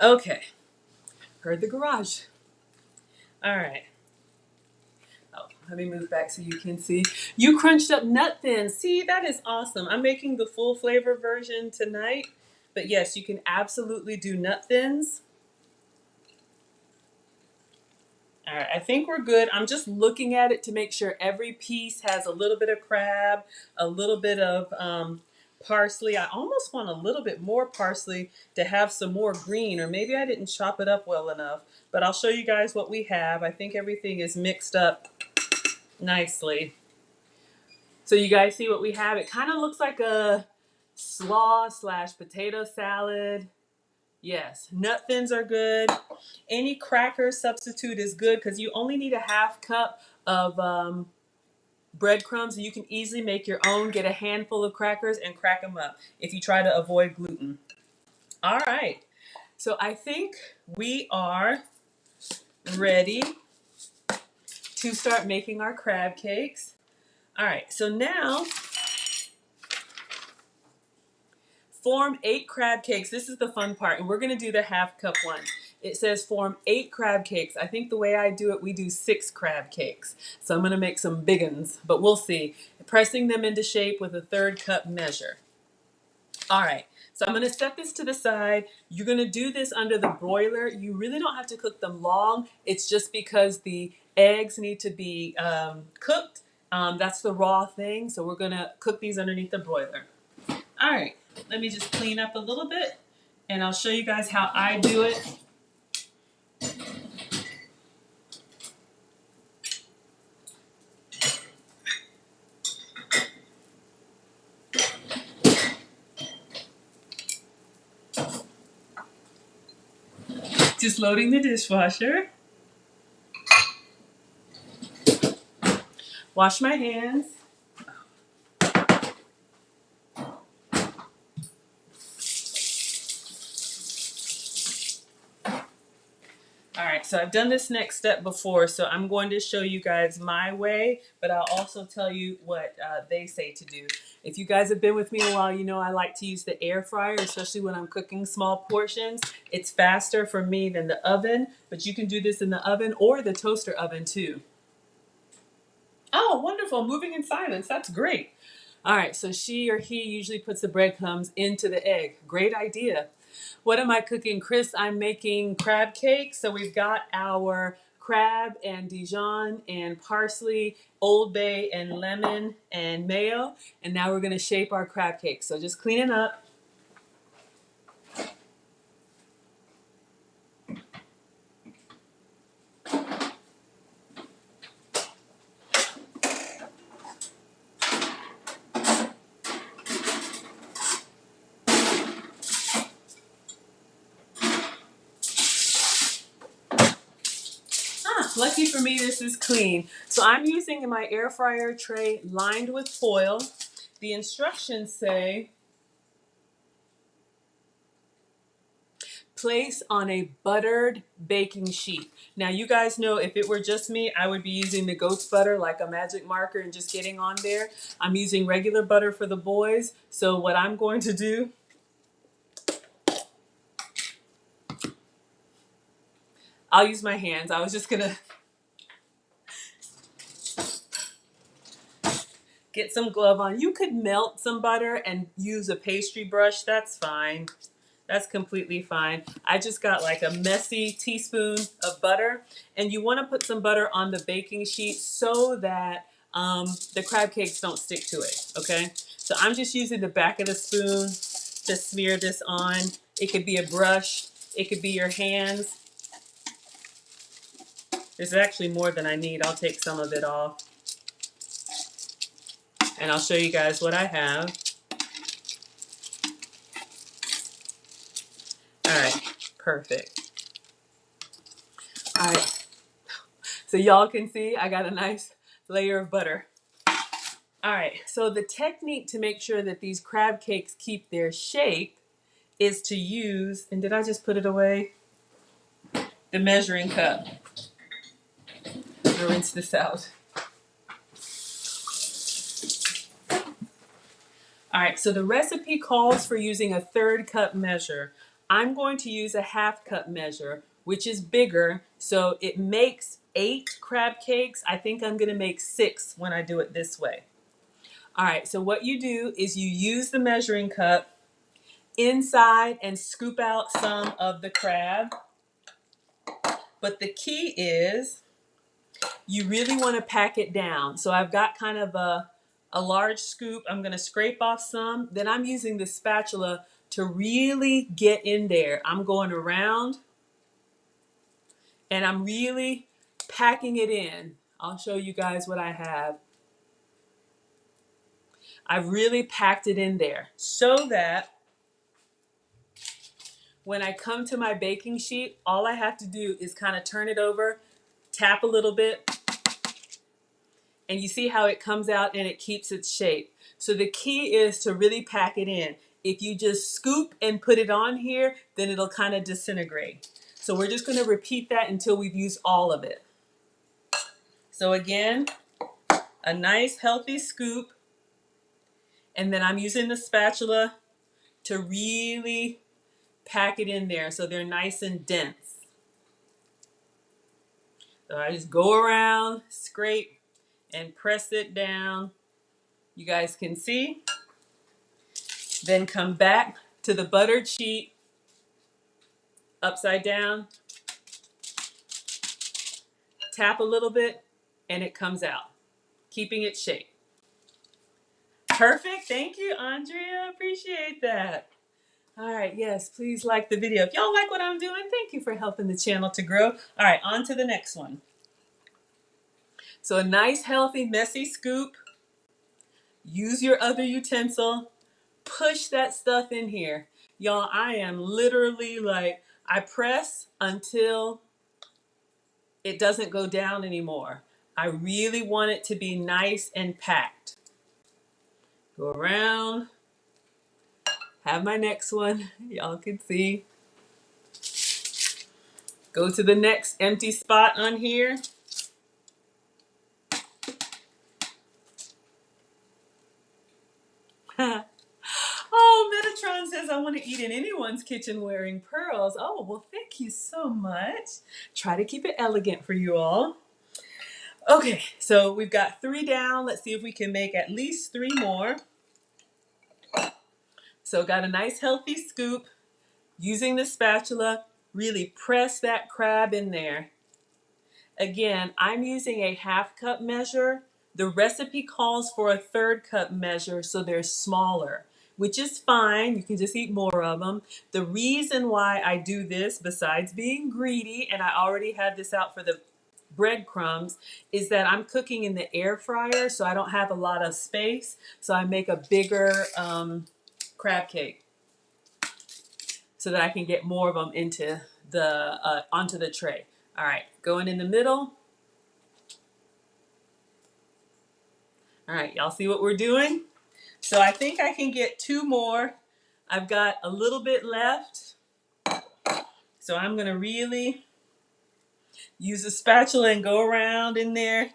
Okay. Heard the garage. All right. Oh, let me move back so you can see. You crunched up nut thins. See, that is awesome. I'm making the full flavor version tonight. But yes, you can absolutely do nut thins. All right, I think we're good. I'm just looking at it to make sure every piece has a little bit of crab, a little bit of parsley. I almost want a little bit more parsley to have some more green, or maybe I didn't chop it up well enough. But I'll show you guys what we have. I think everything is mixed up nicely. So you guys see what we have? It kind of looks like a slaw / potato salad. Yes, nut thins are good. Any cracker substitute is good because you only need a half cup of breadcrumbs. You can easily make your own. Get a handful of crackers and crack them up if you try to avoid gluten. All right, so I think we are ready to start making our crab cakes. All right, so now form 8 crab cakes. This is the fun part, and we're going to do the half cup one. It says form 8 crab cakes. I think the way I do it, we do 6 crab cakes. So I'm going to make some big ones, but we'll see. Pressing them into shape with a 1/3 cup measure. All right, so I'm going to set this to the side. You're going to do this under the broiler. You really don't have to cook them long. It's just because the eggs need to be cooked. That's the raw thing. So we're going to cook these underneath the broiler. All right, let me just clean up a little bit and I'll show you guys how I do it. Just loading the dishwasher. Wash my hands. All right, so I've done this next step before, so I'm going to show you guys my way, but I'll also tell you what they say to do. If you guys have been with me a while, you know I like to use the air fryer, especially when I'm cooking small portions. It's faster for me than the oven, but you can do this in the oven or the toaster oven too. Oh, wonderful, moving in silence, that's great. All right, so she or he usually puts the breadcrumbs into the egg. Great idea. What am I cooking, Chris? I'm making crab cakes. So we've got our crab and Dijon and parsley, Old Bay and lemon and mayo. And now we're going to shape our crab cakes. So just clean it up. Lucky for me, this is clean. So I'm using my air fryer tray lined with foil. The instructions say place on a buttered baking sheet. Now you guys know if it were just me, I would be using the goat's butter like a magic marker and just getting on there. I'm using regular butter for the boys. So what I'm going to do, I'll use my hands. I was just gonna get some glove on. You could melt some butter and use a pastry brush. That's fine. That's completely fine. I just got like a messy teaspoon of butter, and you want to put some butter on the baking sheet so that the crab cakes don't stick to it, okay? So I'm just using the back of the spoon to smear this on. It could be a brush. It could be your hands. There's actually more than I need. I'll take some of it off. And I'll show you guys what I have. All right, perfect. All right, so y'all can see I got a nice layer of butter. All right, so the technique to make sure that these crab cakes keep their shape is to use, and did I just put it away? The measuring cup. I'm gonna rinse this out. All right, so the recipe calls for using a 1/3 cup measure. I'm going to use a 1/2 cup measure, which is bigger, so it makes 8 crab cakes. I think I'm gonna make 6 when I do it this way. All right, so what you do is you use the measuring cup inside and scoop out some of the crab. But the key is you really want to pack it down. So I've got kind of a large scoop. I'm going to scrape off some. Then I'm using the spatula to really get in there. I'm going around and I'm really packing it in. I'll show you guys what I have. I've really packed it in there so that when I come to my baking sheet, all I have to do is kind of turn it over, tap a little bit, and you see how it comes out and it keeps its shape. So the key is to really pack it in. If you just scoop and put it on here, then it'll kind of disintegrate. So we're just going to repeat that until we've used all of it. So again, a nice healthy scoop, and then I'm using the spatula to really pack it in there so they're nice and dense. So I just go around, scrape, and press it down. You guys can see. Then come back to the buttered sheet, upside down, tap a little bit, and it comes out, keeping its shape. Perfect. Thank you, Andrea. Appreciate that. All right. Yes, please like the video. If y'all like what I'm doing, thank you for helping the channel to grow. All right, on to the next one. So a nice, healthy, messy scoop. Use your other utensil. Push that stuff in here. Y'all, I am literally like, I press until it doesn't go down anymore. I really want it to be nice and packed. Go around, have my next one, y'all can see. Go to the next empty spot on here. Oh, Metatron says, I want to eat in anyone's kitchen wearing pearls. Oh, well, thank you so much. Try to keep it elegant for you all. Okay, so we've got 3 down. Let's see if we can make at least 3 more. So got a nice healthy scoop. Using the spatula, really press that crab in there. Again, I'm using a 1/2 cup measure. The recipe calls for a 1/3 cup measure, so they're smaller, which is fine. You can just eat more of them. The reason why I do this, besides being greedy, and I already had this out for the breadcrumbs, is that I'm cooking in the air fryer, so I don't have a lot of space. So I make a bigger crab cake so that I can get more of them into the onto the tray. All right, going in the middle. All right, y'all see what we're doing? So I think I can get 2 more. I've got a little bit left. So I'm gonna really use a spatula and go around in there.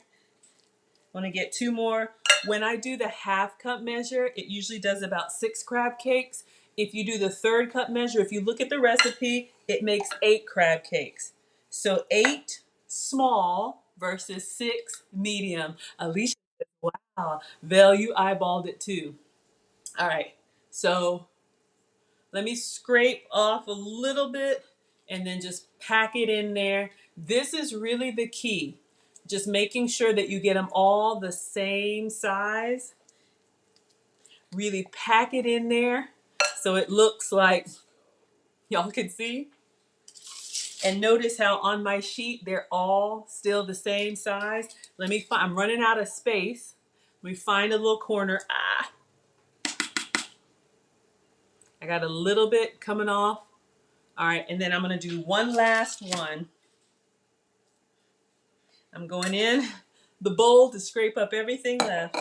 Want to get 2 more. When I do the 1/2 cup measure, it usually does about 6 crab cakes. If you do the 1/3 cup measure, if you look at the recipe, it makes 8 crab cakes. So 8 small versus 6 medium. Alicia says, wow. Val, you eyeballed it too. All right, so let me scrape off a little bit and then just pack it in there. This is really the key. Just making sure that you get them all the same size. Really pack it in there so it looks like y'all can see. And notice how on my sheet they're all still the same size. Let me find, I'm running out of space. Let me find a little corner. I got a little bit coming off. All right, and then I'm gonna do one last one. I'm going in the bowl to scrape up everything left.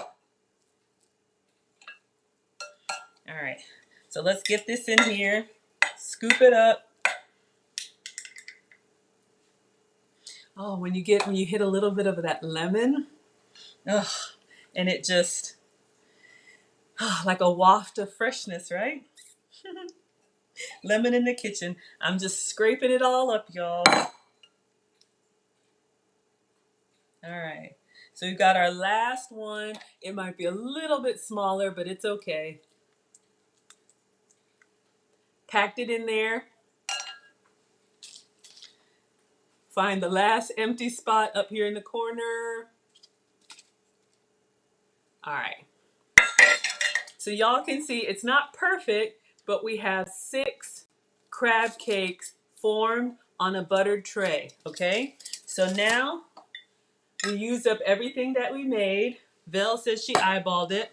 All right, so let's get this in here, scoop it up. Oh, when you hit a little bit of that lemon, ugh, and it just, like a waft of freshness, right? Lemon in the kitchen. I'm just scraping it all up, y'all. All right, so we've got our last one. It might be a little bit smaller, but it's okay. Packed it in there. Find the last empty spot up here in the corner. All right. So y'all can see it's not perfect, but we have 6 crab cakes formed on a buttered tray, okay? So now we used up everything that we made. Vel says she eyeballed it.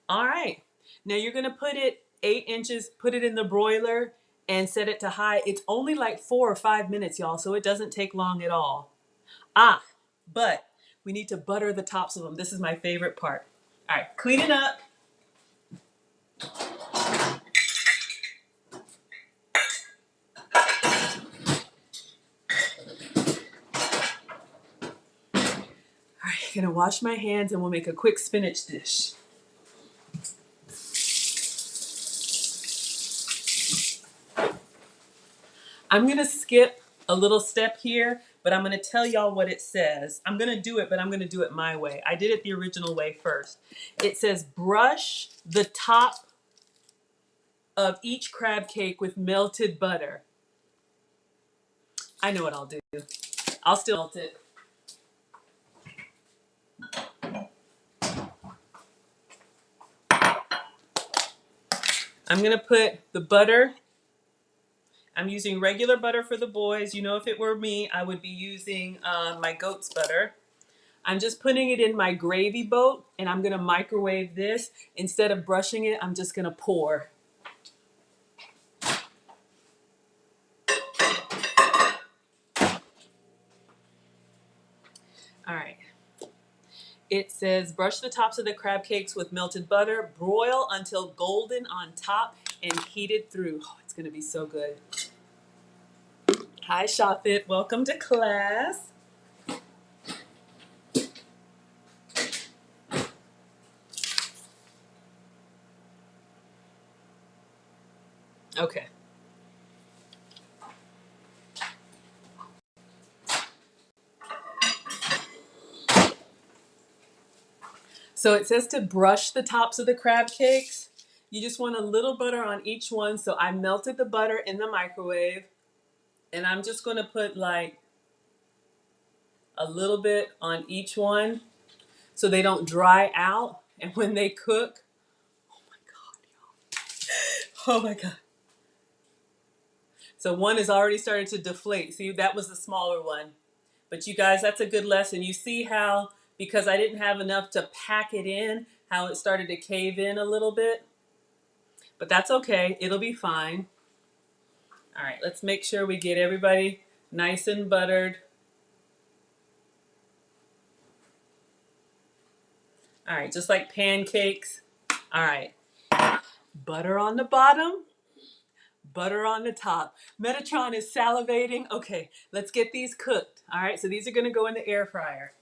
All right. Now you're gonna put it 8 inches, put it in the broiler and set it to high. It's only like 4 or 5 minutes, y'all, so it doesn't take long at all. But we need to butter the tops of them. This is my favorite part. All right, clean it up. All right, gonna wash my hands and we'll make a quick spinach dish. I'm gonna skip a little step here, but I'm gonna tell y'all what it says. I'm gonna do it, but I'm gonna do it my way. I did it the original way first. It says brush the top of each crab cake with melted butter. I know what I'll do. I'll still melt it. I'm gonna put the butter. I'm using regular butter for the boys. You know, if it were me, I would be using my goat's butter. I'm just putting it in my gravy boat and I'm gonna microwave this. Instead of brushing it, I'm just gonna pour. All right. It says brush the tops of the crab cakes with melted butter, broil until golden on top and heated through. Oh, it's gonna be so good. Hi, Shafit. Welcome to class. Okay. So it says to brush the tops of the crab cakes. You just want a little butter on each one. So I melted the butter in the microwave and I'm just gonna put like a little bit on each one so they don't dry out. And when they cook, oh my God, y'all. Oh my God. So one is already starting to deflate. See, that was the smaller one. But you guys, that's a good lesson. You see how, because I didn't have enough to pack it in, how it started to cave in a little bit? But that's okay. It'll be fine. All right, let's make sure we get everybody nice and buttered. All right, just like pancakes. All right, butter on the bottom, butter on the top. Metatron is salivating. Okay, let's get these cooked. All right, so these are gonna go in the air fryer.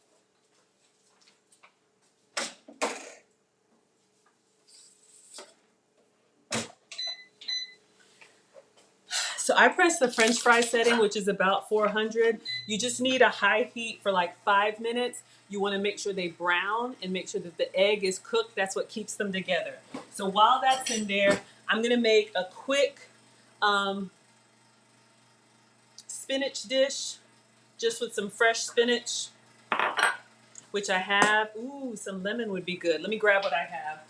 So I press the French fry setting, which is about 400. You just need a high heat for like 5 minutes. You want to make sure they brown and make sure that the egg is cooked. That's what keeps them together. So while that's in there, I'm going to make a quick spinach dish just with some fresh spinach, which I have. Ooh, some lemon would be good. Let me grab what I have.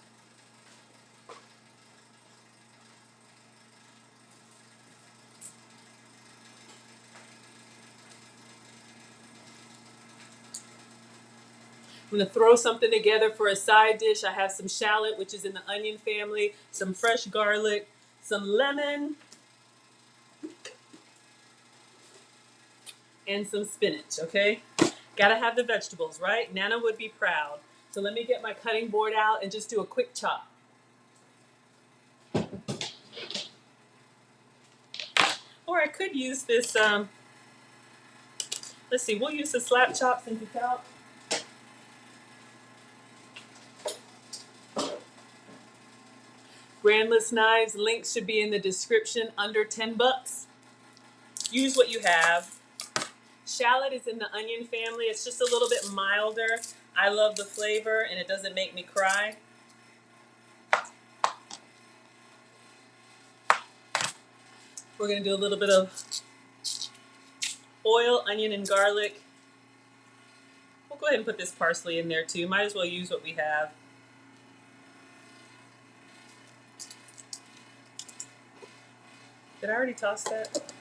I'm gonna throw something together for a side dish. I have some shallot, which is in the onion family, some fresh garlic, some lemon, and some spinach, okay? Gotta have the vegetables, right? Nana would be proud. So let me get my cutting board out and just do a quick chop. Or I could use this, let's see, we'll use the slap chop since it's out. Brandless knives, links should be in the description, under 10 bucks. Use what you have. Shallot is in the onion family. It's just a little bit milder. I love the flavor and it doesn't make me cry. We're gonna do a little bit of oil, onion, and garlic. We'll go ahead and put this parsley in there too. Might as well use what we have. Did I already toss that?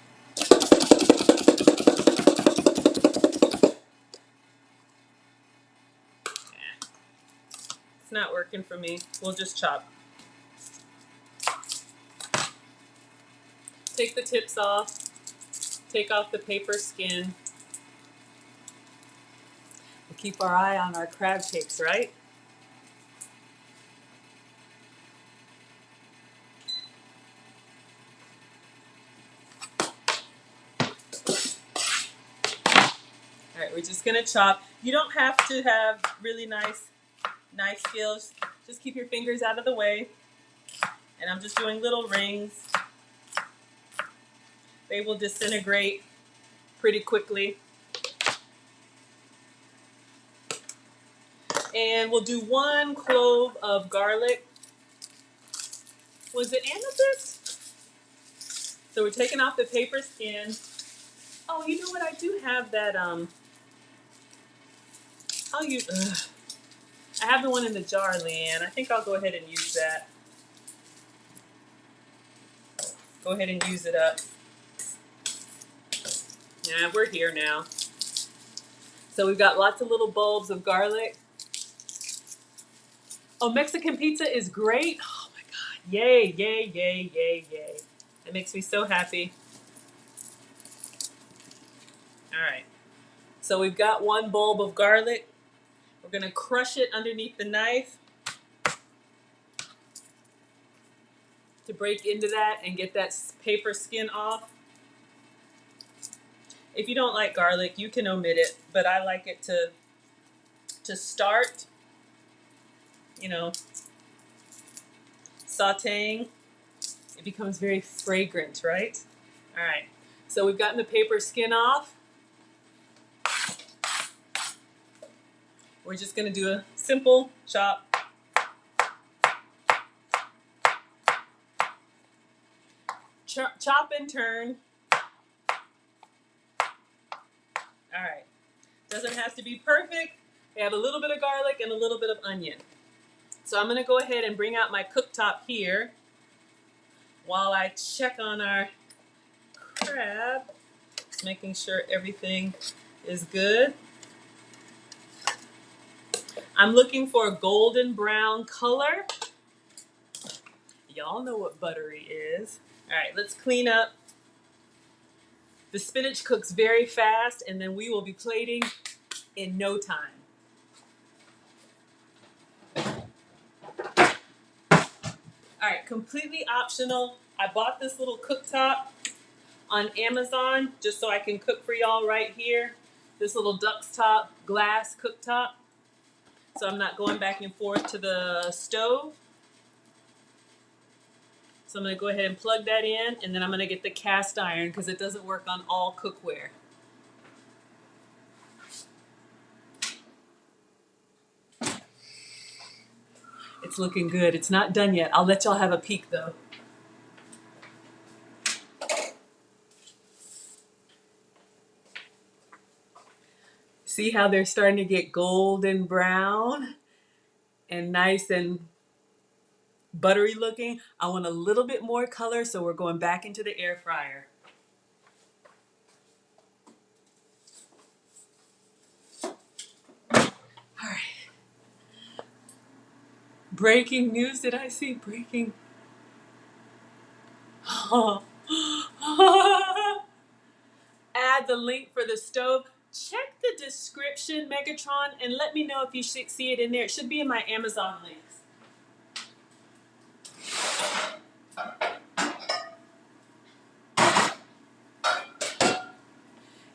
It's not working for me. We'll just chop. Take the tips off. Take off the paper skin. We'll keep our eye on our crab cakes, right? All right, we're just gonna chop. You don't have to have really nice knife skills. Just keep your fingers out of the way. And I'm just doing little rings. They will disintegrate pretty quickly. And we'll do 1 clove of garlic. Was it amethyst? So we're taking off the paper skin. Oh, you know what? I do have that, I'll use, I have the one in the jar, Leanne. I think I'll go ahead and use that. Go ahead and use it up. Yeah, we're here now. So we've got lots of little bulbs of garlic. Oh, Mexican pizza is great. Oh my God. Yay, yay, yay, yay, yay. It makes me so happy. All right. So we've got 1 bulb of garlic. We're gonna crush it underneath the knife to break into that and get that paper skin off. If you don't like garlic, you can omit it, but I like it to start, you know, sauteing. It becomes very fragrant, right? All right, so we've gotten the paper skin off. We're just gonna do a simple chop. Chop and turn. All right, doesn't have to be perfect. We have a little bit of garlic and a little bit of onion. So I'm gonna go ahead and bring out my cooktop here while I check on our crab, just making sure everything is good. I'm looking for a golden brown color. Y'all know what buttery is. All right, let's clean up. The spinach cooks very fast, and then we will be plating in no time. All right, completely optional. I bought this little cooktop on Amazon just so I can cook for y'all right here. This little duck's top glass cooktop. So I'm not going back and forth to the stove. So I'm going to go ahead and plug that in, and then I'm going to get the cast iron because it doesn't work on all cookware. It's looking good. It's not done yet. I'll let y'all have a peek though. See how they're starting to get golden brown and nice and buttery looking? I want a little bit more color, so we're going back into the air fryer. All right. Breaking news. Did I see breaking? Add the link for the stove. check the description, Megatron, and let me know if you should see it in there. It should be in my Amazon links.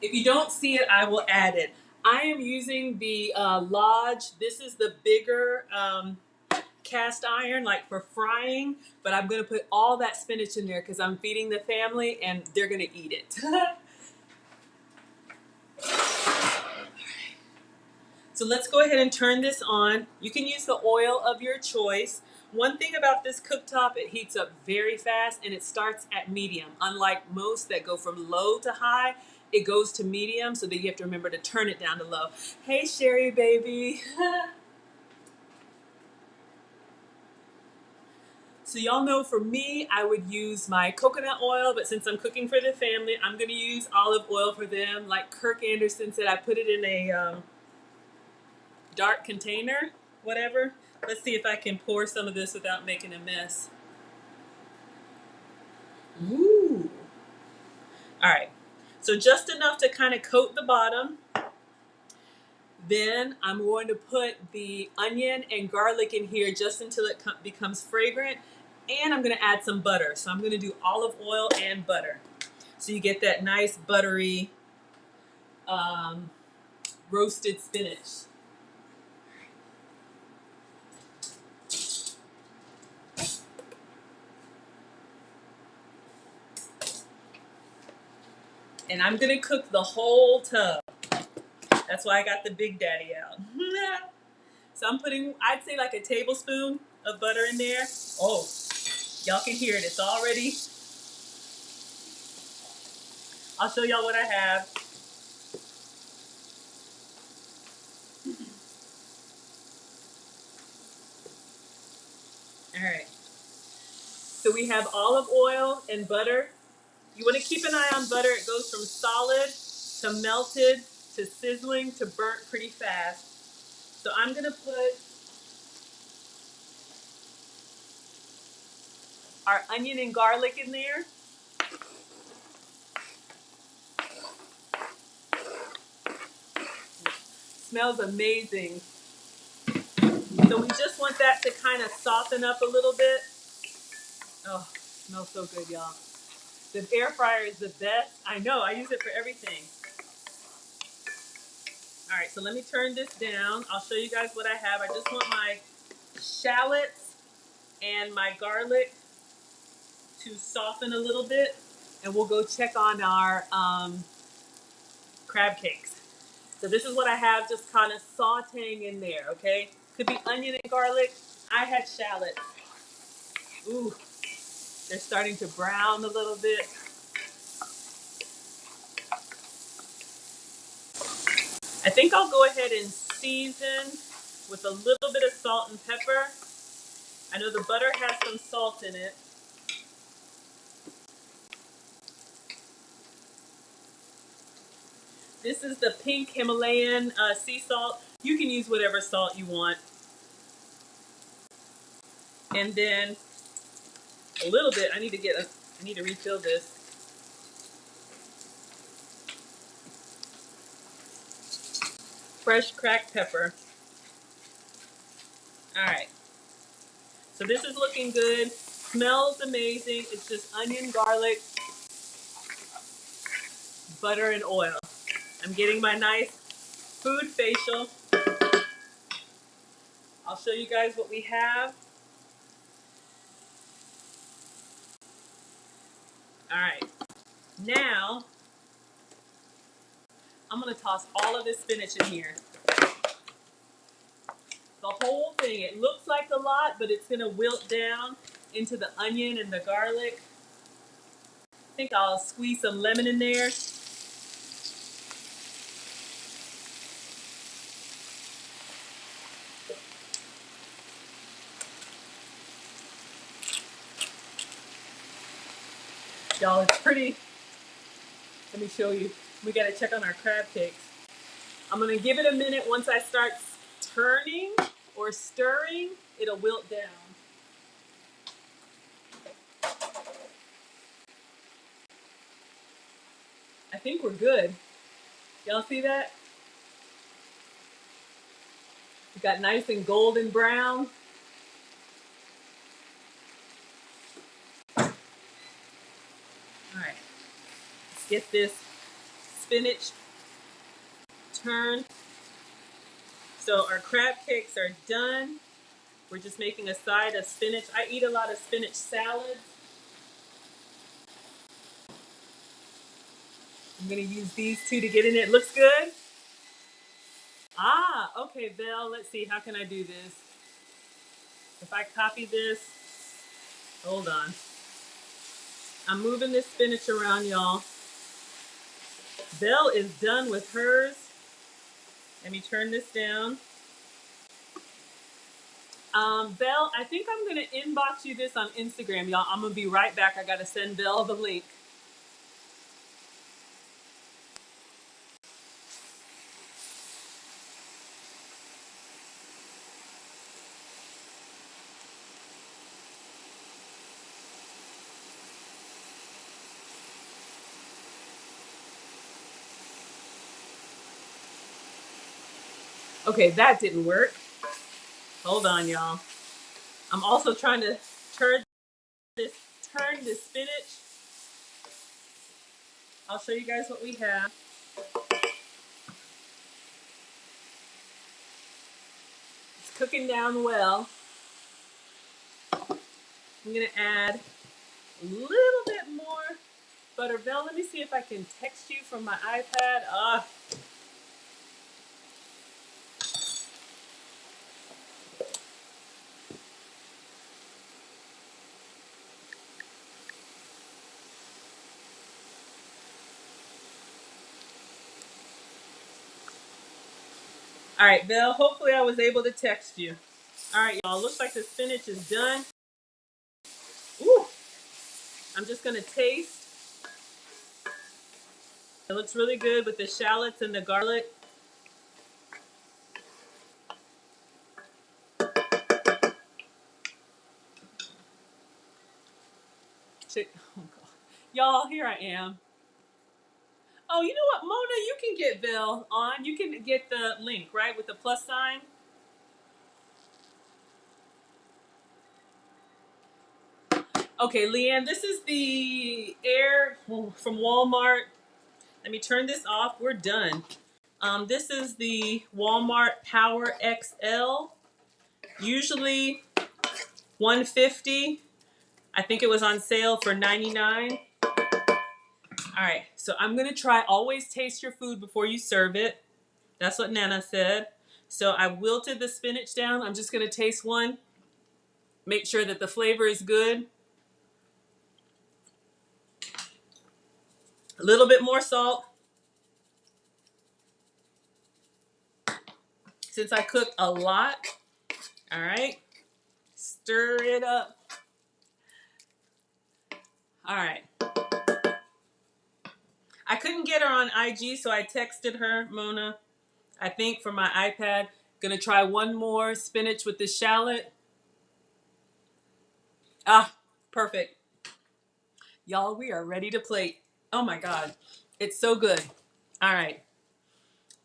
If you don't see it, I will add it. I am using the Lodge. This is the bigger cast iron, like for frying, but I'm going to put all that spinach in there because I'm feeding the family and they're going to eat it. So let's go ahead and turn this on. You can use the oil of your choice. One thing about this cooktop, it heats up very fast and it starts at medium. Unlike most that go from low to high, it goes to medium, so that you have to remember to turn it down to low. Hey, Sherry, baby. So y'all know for me, I would use my coconut oil, but since I'm cooking for the family, I'm gonna use olive oil for them. Like Kirk Anderson said, I put it in a dark container, whatever. Let's see if I can pour some of this without making a mess. Ooh. All right, so just enough to kind of coat the bottom. Then I'm going to put the onion and garlic in here just until it becomes fragrant. And I'm gonna add some butter. So I'm gonna do olive oil and butter. So you get that nice buttery roasted spinach. And I'm gonna cook the whole tub. That's why I got the Big Daddy out. So I'm putting, I'd say like a tablespoon of butter in there. Oh, y'all can hear it. It's already, I'll show y'all what I have. All right. So we have olive oil and butter. You want to keep an eye on butter. It goes from solid to melted to sizzling to burnt pretty fast. So I'm going to put our onion and garlic in there. Smells amazing. So we just want that to kind of soften up a little bit. Oh, smells so good, y'all. The air fryer is the best. I know, I use it for everything. All right, so let me turn this down. I'll show you guys what I have. I just want my shallots and my garlic to soften a little bit, and we'll go check on our crab cakes. So this is what I have just kind of sauteing in there, okay? Could be onion and garlic. I had shallots. Ooh, they're starting to brown a little bit. I think I'll go ahead and season with a little bit of salt and pepper. I know the butter has some salt in it. This is the pink Himalayan sea salt. You can use whatever salt you want. And then a little bit, I need to refill this. Fresh cracked pepper. All right. So this is looking good. Smells amazing. It's just onion, garlic, butter, and oil. I'm getting my nice food facial. I'll show you guys what we have. All right. Now, I'm going to toss all of this spinach in here. The whole thing. It looks like a lot, but it's going to wilt down into the onion and the garlic. I think I'll squeeze some lemon in there. Y'all, it's pretty. Let me show you. We got to check on our crab cakes. I'm going to give it a minute. Once I start turning or stirring, it'll wilt down. I think we're good. Y'all see that? It got nice and golden brown. All right, let's get this spinach turned. So our crab cakes are done. We're just making a side of spinach. I eat a lot of spinach salad. I'm gonna use these two to get in it. Looks good? Ah, okay, Val, let's see, how can I do this? If I copy this, hold on. I'm moving this spinach around, y'all. Belle is done with hers. Let me turn this down. Belle, I think I'm gonna inbox you this on Instagram, y'all. I'm gonna be right back. I gotta send Belle the link. Okay, that didn't work. Hold on, y'all. I'm also trying to turn this spinach. I'll show you guys what we have. It's cooking down well. I'm gonna add a little bit more butter. Belle, let me see if I can text you from my iPad. All right, Belle, hopefully I was able to text you. All right, y'all, looks like the spinach is done. Ooh, I'm just gonna taste. It looks really good with the shallots and the garlic. Oh God. Y'all, here I am. Oh, you know what, Mona, you can get Belle on. You can get the link, right, with the plus sign. Okay, Leanne, this is the air from Walmart. Let me turn this off. We're done. This is the Walmart Power XL. Usually $150. I think it was on sale for $99. All right, so I'm gonna try. Always taste your food before you serve it. That's what Nana said. So I wilted the spinach down. I'm just gonna taste one. Make sure that the flavor is good. A little bit more salt. Since I cooked a lot. All right. Stir it up. All right. I couldn't get her on IG, so I texted her, Mona, I think from my iPad. Gonna try one more spinach with the shallot. Ah, perfect. Y'all, we are ready to plate. Oh my God. It's so good. All right.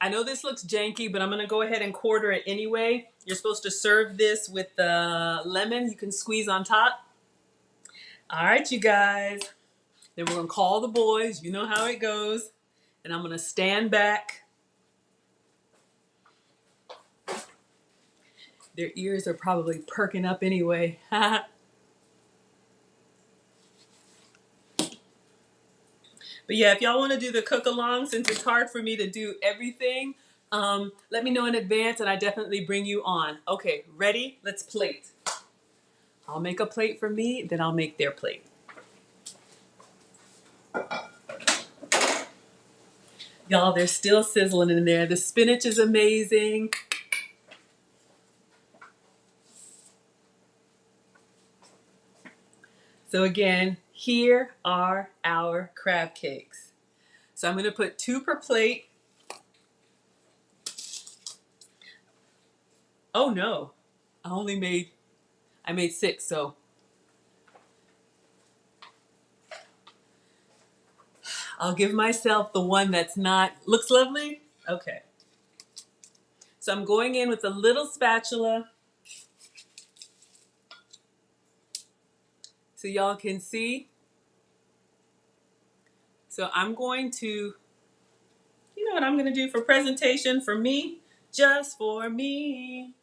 I know this looks janky, but I'm gonna go ahead and quarter it anyway. You're supposed to serve this with the lemon you can squeeze on top. All right, you guys. Then we're gonna call the boys. You know how it goes. And I'm gonna stand back. Their ears are probably perking up anyway. But yeah, if y'all want to do the cook along, since it's hard for me to do everything, let me know in advance and I definitely bring you on. Okay, ready? Let's plate. I'll make a plate for me, then I'll make their plate. Y'all, they're still sizzling in there. The spinach is amazing. So again, here are our crab cakes. So I'm going to put 2 per plate. Oh no, I made 6, so I'll give myself the one that's not, looks lovely? Okay. So I'm going in with a little spatula so y'all can see. So I'm going to, you know what I'm going to do for presentation for me? Just for me.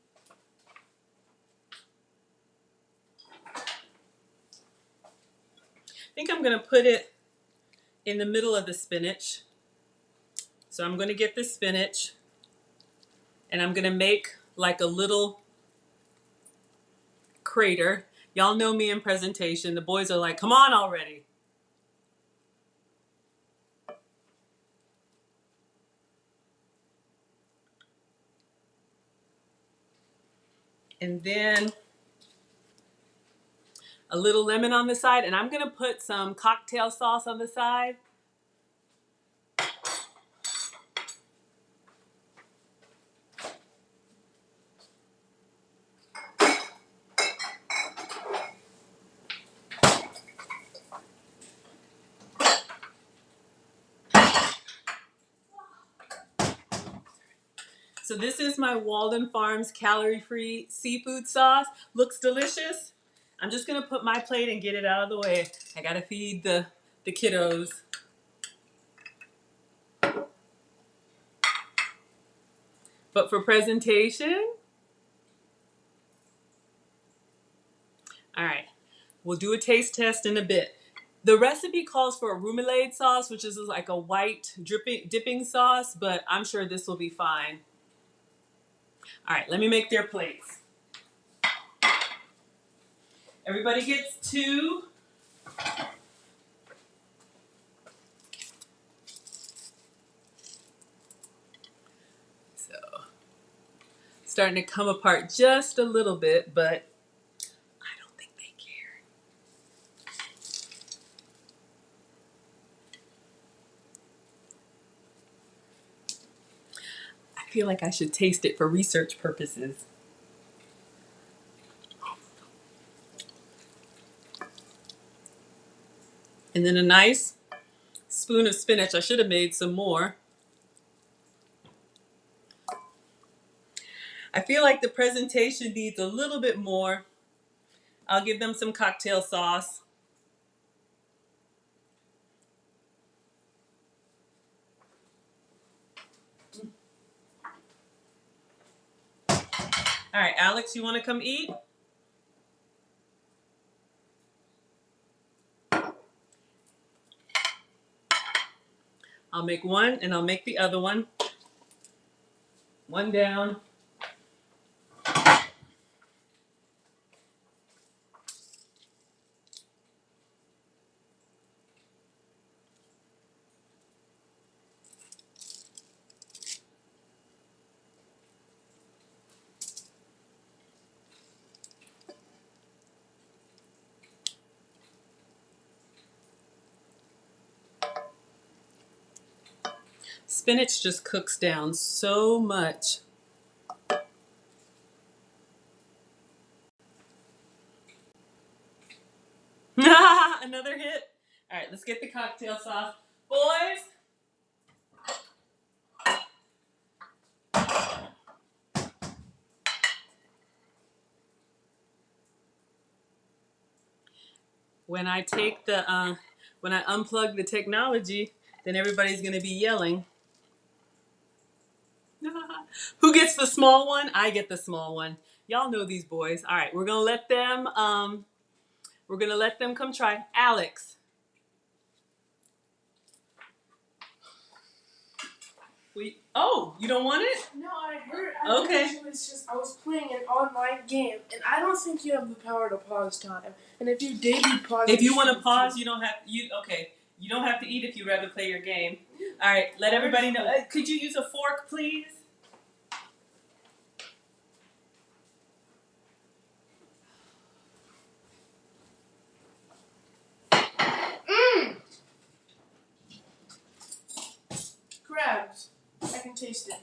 I think I'm going to put it in the middle of the spinach. So I'm going to get the spinach and I'm going to make like a little crater. Y'all know me in presentation. The boys are like, come on already. And then a little lemon on the side. And I'm going to put some cocktail sauce on the side. So this is my Walden Farms calorie-free seafood sauce. Looks delicious. I'm just gonna put my plate and get it out of the way. I gotta feed the kiddos. But for presentation, all right, we'll do a taste test in a bit. The recipe calls for a remoulade sauce, which is like a white dipping sauce, but I'm sure this will be fine. All right, let me make their plates. Everybody gets two. So, starting to come apart just a little bit, but I don't think they care. I feel like I should taste it for research purposes. And then a nice spoon of spinach. I should have made some more. I feel like the presentation needs a little bit more. I'll give them some cocktail sauce. All right, Alex, you want to come eat? I'll make one and I'll make the other one. One down. Spinach just cooks down so much. Another hit. All right, let's get the cocktail sauce. Boys. When I take the, when I unplug the technology, then everybody's going to be yelling. Who gets the small one? I get the small one. Y'all know these boys. All right, we're gonna let them. We're gonna let them come try. Alex. Oh, you don't want it? No, I heard. Okay. It was just I was playing an online game, and I don't think you have the power to pause time. And if you did, you pause. If you want to pause, you don't have. Okay? You don't have to eat if you rather play your game. All right. Let everybody know. Could you use a fork, please? Crabs. I can taste it.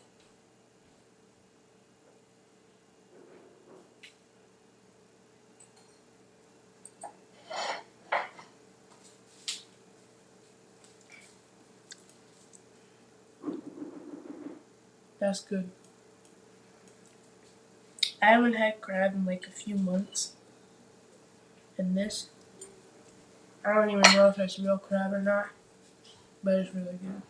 That's good. I haven't had crab in like a few months. And this, I don't even know if it's real crab or not, but it's really good.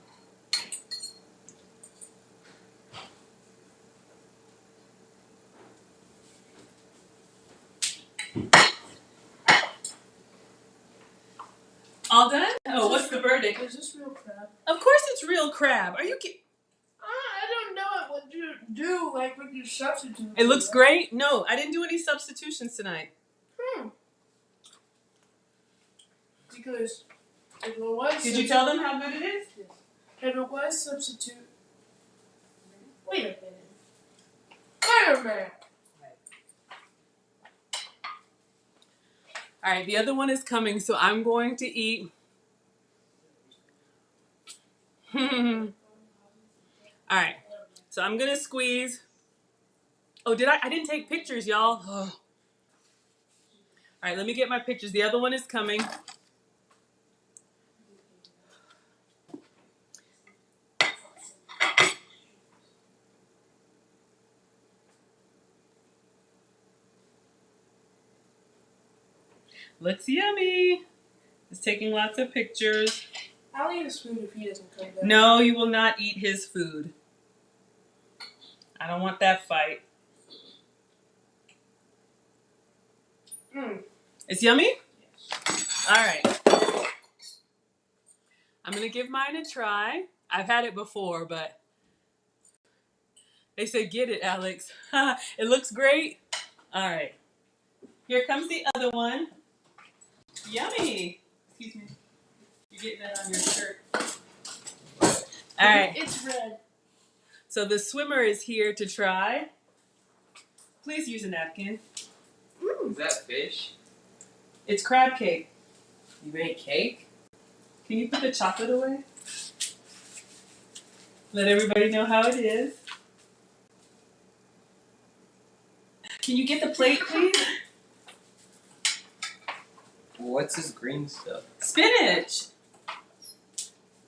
All done? Oh, what's the verdict? Is this real crab? Of course it's real crab. Are you kidding? I don't know what you do, like what you substitute. It looks great? No, I didn't do any substitutions tonight. Because if it was... Did you tell them how good it is? If it was substitute... Wait a minute. All right, the other one is coming, so I'm going to eat. All right, so I'm gonna squeeze. Oh, I didn't take pictures, y'all. Oh. All right, let me get my pictures. The other one is coming. Looks yummy. It's taking lots of pictures. I'll eat his food if he doesn't come down. No, you will not eat his food. I don't want that fight. It's yummy? Yes. All right. I'm going to give mine a try. I've had it before, but they said, get it, Alex. It looks great. All right. Here comes the other one. Yummy. Excuse me. You're getting that on your shirt. All right. It's red. So the swimmer is here to try. Please use a napkin. Is that fish? It's crab cake. You made cake? Can you put the chocolate away? Let everybody know how it is. Can you get the plate, please? What's this green stuff? Spinach.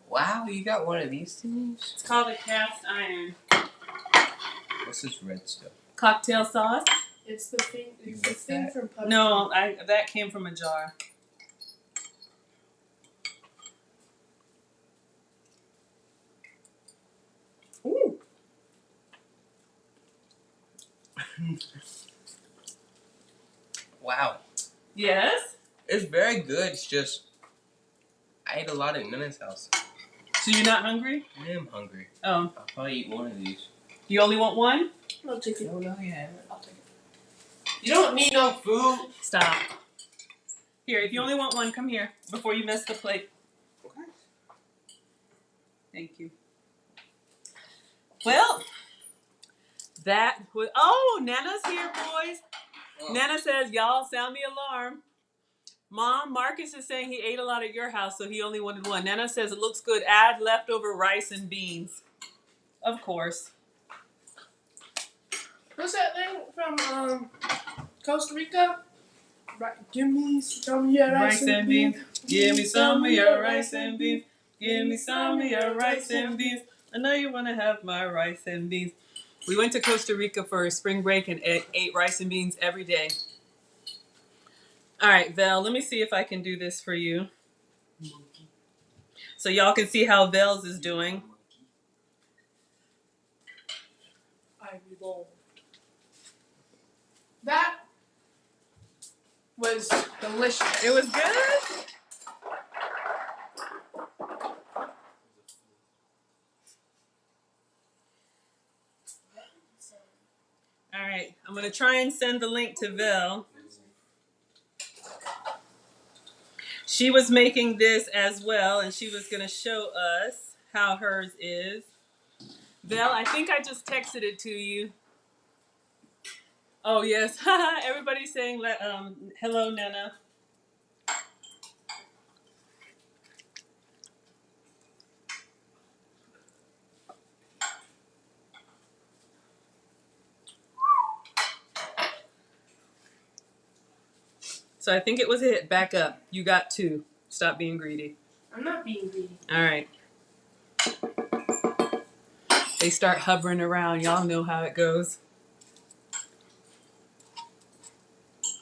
Wow, you got one of these things? It's called a cast iron. What's this red stuff? Cocktail sauce. It's the thing. It's the thing from Panko. No, that came from a jar. Ooh. Wow. Yes? It's very good. It's just, I ate a lot at Nana's house. So you're not hungry? I am hungry. Oh. I'll probably eat one of these. You only want one? I'll take it. No, you haven't. I'll take it. You don't need no food. Stop. Here, if you only want one, come here before you mess the plate. Okay. Thank you. Well, that was... Oh, Nana's here, boys. Oh. Nana says, y'all sound the alarm. Mom, Marcus is saying he ate a lot at your house, so he only wanted one. Nana says it looks good. Add leftover rice and beans. Of course. What's that thing from Costa Rica? Give me some of your rice and beans. Give me some of your rice and beans. Give me some of your rice and beans. I know you want to have my rice and beans. We went to Costa Rica for spring break and ate rice and beans every day. All right, Vel, let me see if I can do this for you. So y'all can see how Vel's is doing. I revolved. That was delicious. It was good? All right, I'm going to try and send the link to Vel. She was making this as well, and she was going to show us how hers is. Vel, I think I just texted it to you. Oh, yes. Everybody's saying hello, Nana. So I think it was a hit. Back up. You got 2. Stop being greedy. I'm not being greedy. All right. they start hovering around. Y'all know how it goes.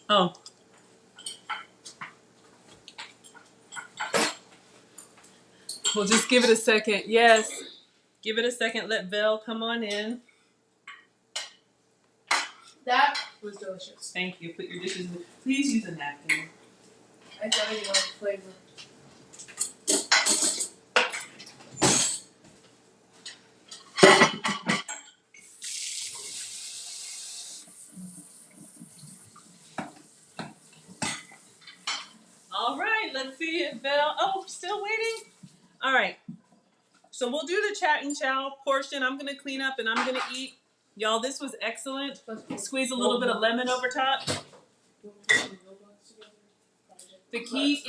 Oh. We'll just give it a second. Yes. Give it a second. Let Vel come on in. That was delicious. Thank you. Put your dishes in. Please use a napkin. I thought you wanted flavor. All right. Let's see it, Vel. Oh, still waiting? All right. So we'll do the chat and chow portion. I'm going to clean up and I'm going to eat. Y'all, this was excellent. Squeeze a little bit of lemon over top. The key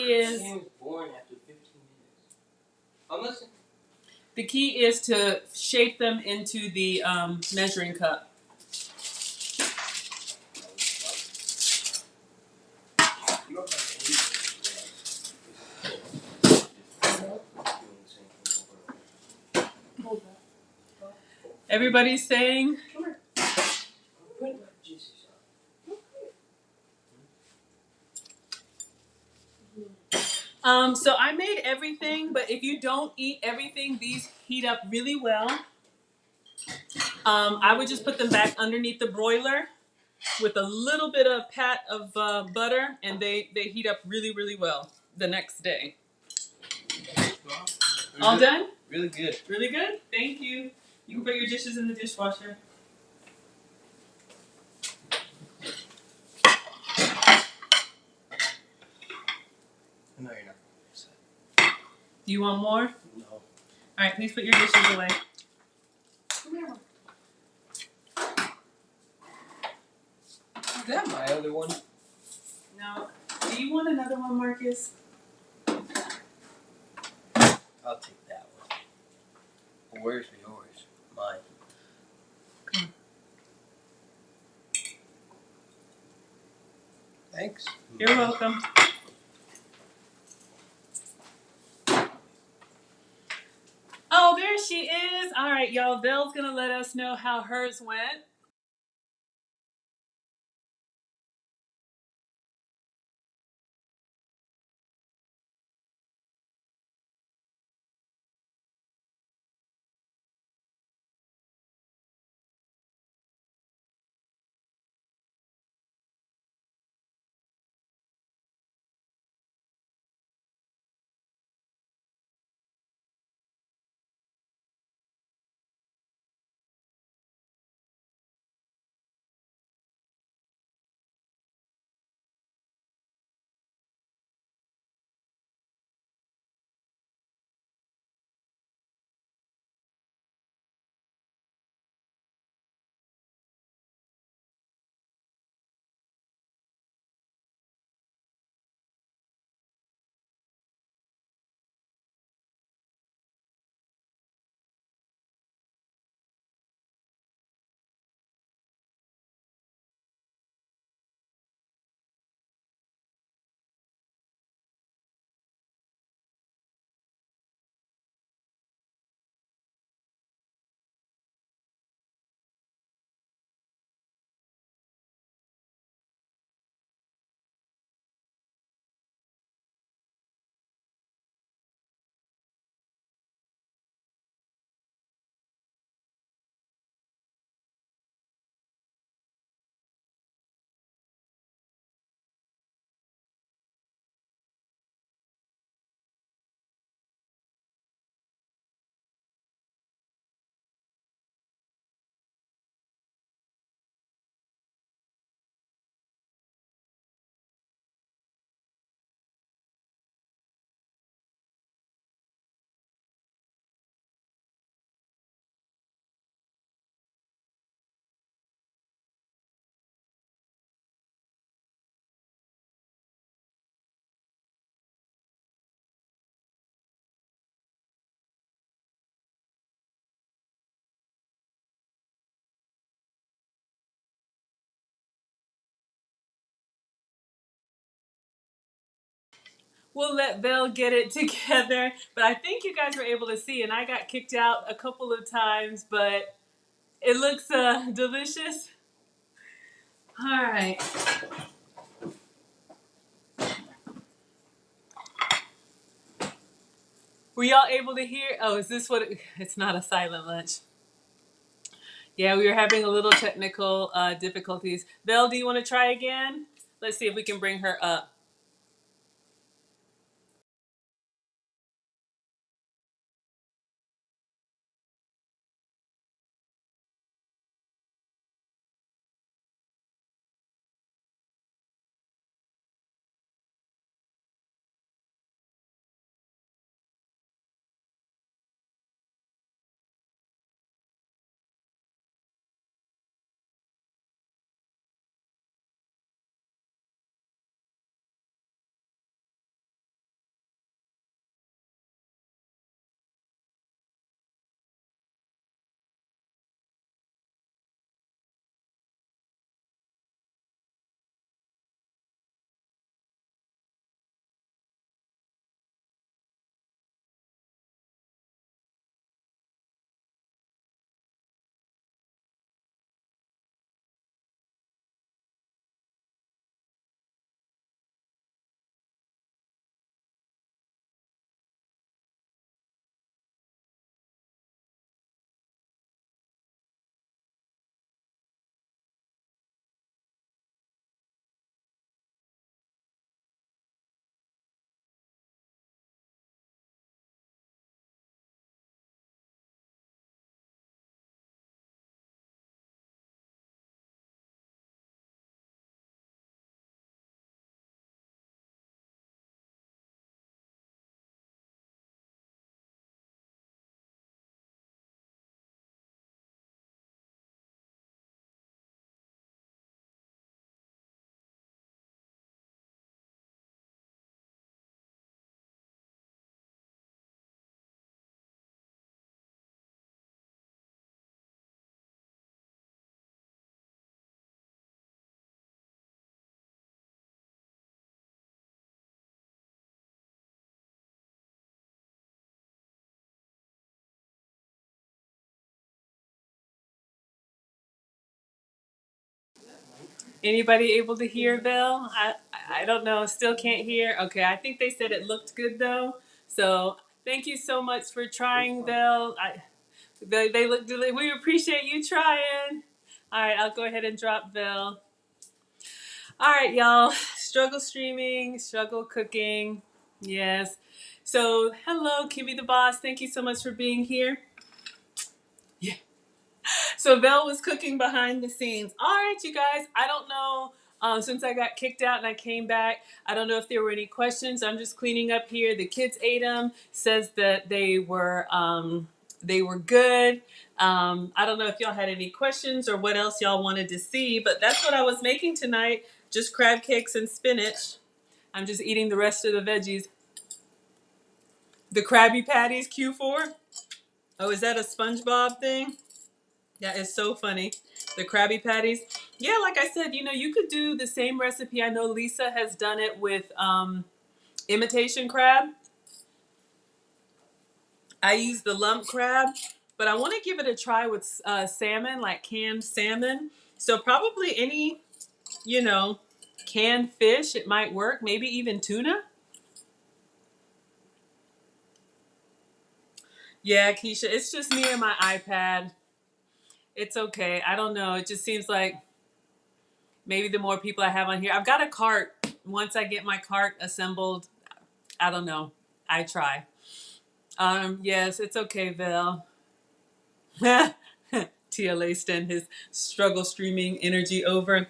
is to shape them into the measuring cup. Everybody's saying? So I made everything, but if you don't eat everything, these heat up really well. I would just put them back underneath the broiler with a little bit of pat of butter, and they heat up really, really well the next day. All done? Really good. Really good? Thank you. You can put your dishes in the dishwasher. No, you're not. Do you want more? No. All right, please put your dishes away. Come here. Is that my other one? No. Do you want another one, Marcus? I'll take that one. Well, where's yours? Mine. Thanks. You're welcome. Oh, there she is. All right, y'all. Vel's going to let us know how hers went. we'll let Belle get it together. But I think you guys were able to see, and I got kicked out a couple of times, but it looks delicious. All right. Were y'all able to hear? Oh, is this what it's not a silent lunch. Yeah, we were having a little technical difficulties. Belle, do you want to try again? Let's see if we can bring her up. Anybody able to hear Belle? I don't know. Still can't hear. Okay, I think they said it looked good though. So thank you so much for trying, Belle. They look. We appreciate you trying. All right, I'll go ahead and drop Belle. All right, y'all. Struggle streaming, struggle cooking. Yes. So hello, Kimmy the boss. Thank you so much for being here. Yeah. So Belle was cooking behind the scenes. All right, you guys. I don't know. Since I got kicked out and I came back, I don't know if there were any questions. I'm just cleaning up here. The kids ate them. Says that they were good. I don't know if y'all had any questions or what else y'all wanted to see, but that's what I was making tonight. Just crab cakes and spinach. I'm just eating the rest of the veggies. The Krabby Patties Q4. Oh, is that a SpongeBob thing? That is so funny. The Krabby Patties. Yeah, like I said, you could do the same recipe. I know Lisa has done it with imitation crab. I use the lump crab, but I want to give it a try with salmon, like canned salmon. So probably any, you know, canned fish, it might work. Maybe even tuna. Yeah, Keisha, it's just me and my iPad. It's okay. I don't know. It just seems like maybe the more people I have on here, I've got a cart. Once I get my cart assembled, I don't know. I try. Yes, it's okay, Val. TLA stand his struggle streaming energy over.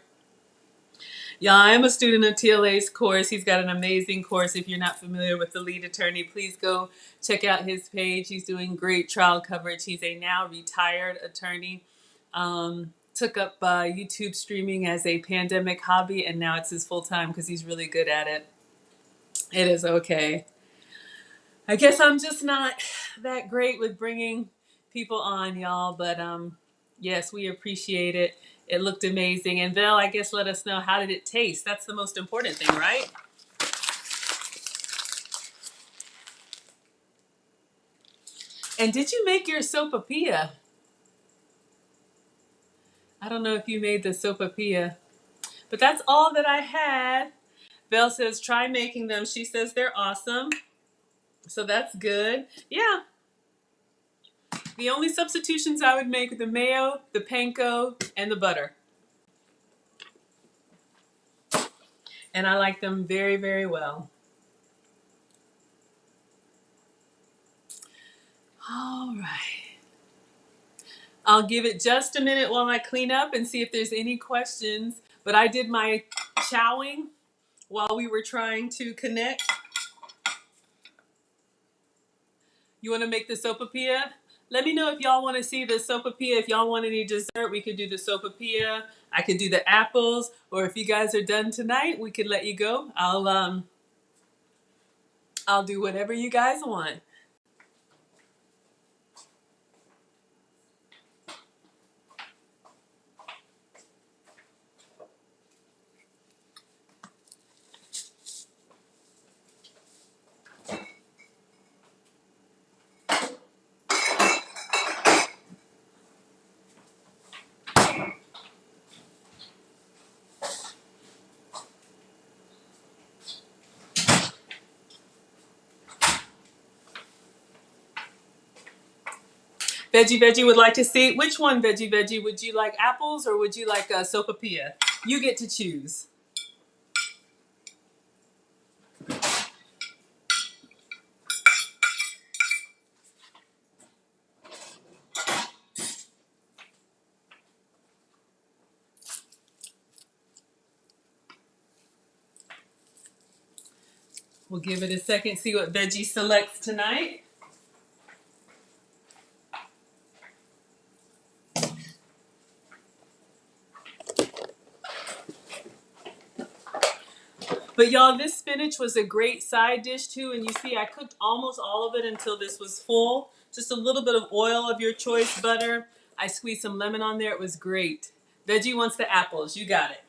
Yeah, I am a student of TLA's course. He's got an amazing course. If you're not familiar with the lead attorney, please go check out his page. He's doing great trial coverage. He's a now retired attorney. Took up YouTube streaming as a pandemic hobby, and now it's his full time because he's really good at it. It is okay. I guess I'm just not that great with bringing people on, y'all, but yes, we appreciate it. It looked amazing. And Val, I guess let us know, how did it taste? That's the most important thing, right? And did you make your sopapilla? I don't know if you made the sopapilla, but that's all that I had. Belle says, try making them. She says they're awesome. So that's good. Yeah. The only substitutions I would make are the mayo, the panko, and the butter. And I like them very, very well. All right. I'll give it just a minute while I clean up and see if there's any questions. But I did my chowing while we were trying to connect. You want to make the sopapilla? Let me know if y'all want to see the sopapilla. If y'all want any dessert, we could do the sopapilla. I could do the apples. Or if you guys are done tonight, we could let you go. I'll do whatever you guys want. Veggie would like to see. Which one, Veggie? Would you like apples or would you like a sopapilla? You get to choose. We'll give it a second, see what Veggie selects tonight. But y'all, this spinach was a great side dish too. And you see, I cooked almost all of it until this was full. Just a little bit of oil of your choice, butter. I squeezed some lemon on there. It was great. Veggie wants the apples. You got it.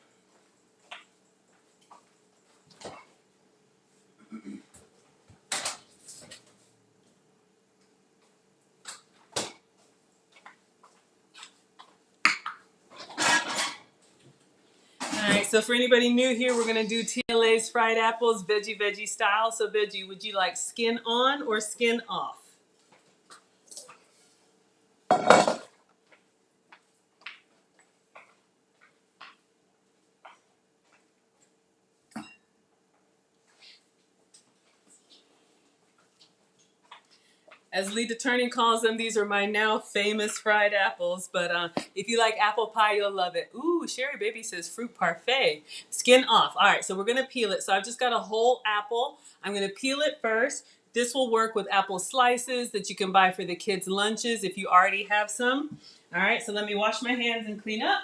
All right, so for anybody new here, we're gonna do TLA's fried apples, veggie style. So Veggie, would you like skin on or skin off? As Lita Turning calls them, these are my now famous fried apples. But if you like apple pie, you'll love it. Ooh, Sherry Baby says fruit parfait. Skin off. All right, so we're going to peel it. So I've just got a whole apple. I'm going to peel it first. This will work with apple slices that you can buy for the kids' lunches if you already have some. All right, so let me wash my hands and clean up.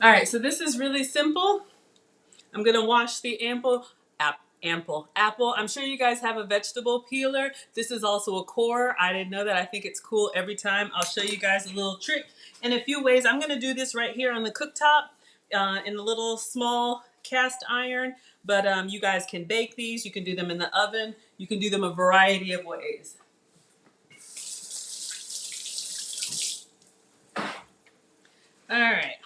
All right, so this is really simple. I'm gonna wash the apple. I'm sure you guys have a vegetable peeler. This is also a core. I didn't know that. I think it's cool every time. I'll show you guys a little trick in a few ways. I'm gonna do this right here on the cooktop in a little small cast iron. But you guys can bake these. You can do them in the oven. You can do them a variety of ways. All right.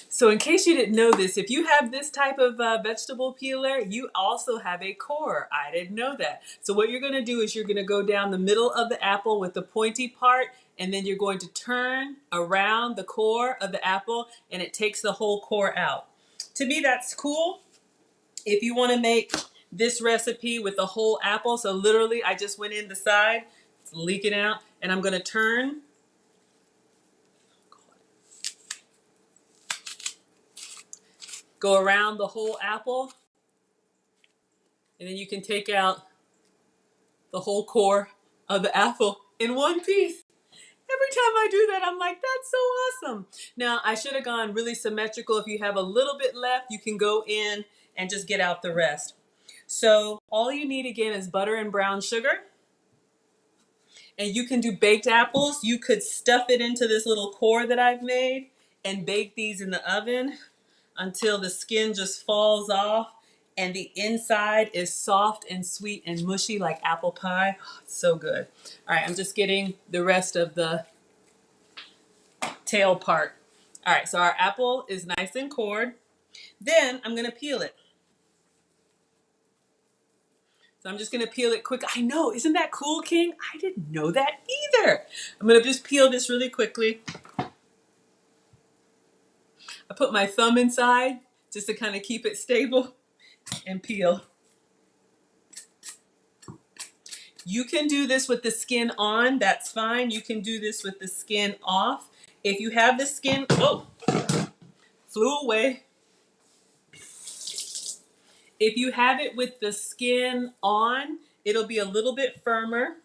So in case you didn't know this, if you have this type of vegetable peeler, you also have a core. I didn't know that. So what you're going to do is you're going to go down the middle of the apple with the pointy part, and then you're going to turn around the core of the apple, and it takes the whole core out. To me, that's cool. If you want to make this recipe with the whole apple, so literally I just went in the side, it's leaking out, and I'm going to turn. Go around the whole apple, and then you can take out the whole core of the apple in one piece. Every time I do that, I'm like, that's so awesome. Now, I should have gone really symmetrical. If you have a little bit left, you can go in and just get out the rest. So all you need again is butter and brown sugar. And you can do baked apples. You could stuff it into this little core that I've made and bake these in the oven until the skin just falls off and the inside is soft and sweet and mushy like apple pie. Oh, it's so good. All right, I'm just getting the rest of the tail part. All right, so our apple is nice and cored. Then I'm gonna peel it. So I'm just gonna peel it quick. I know, isn't that cool, King? I didn't know that either. I'm gonna just peel this really quickly. I put my thumb inside just to kind of keep it stable and peel. You can do this with the skin on, that's fine. You can do this with the skin off. If you have the skin, oh, flew away. If you have it with the skin on, it'll be a little bit firmer.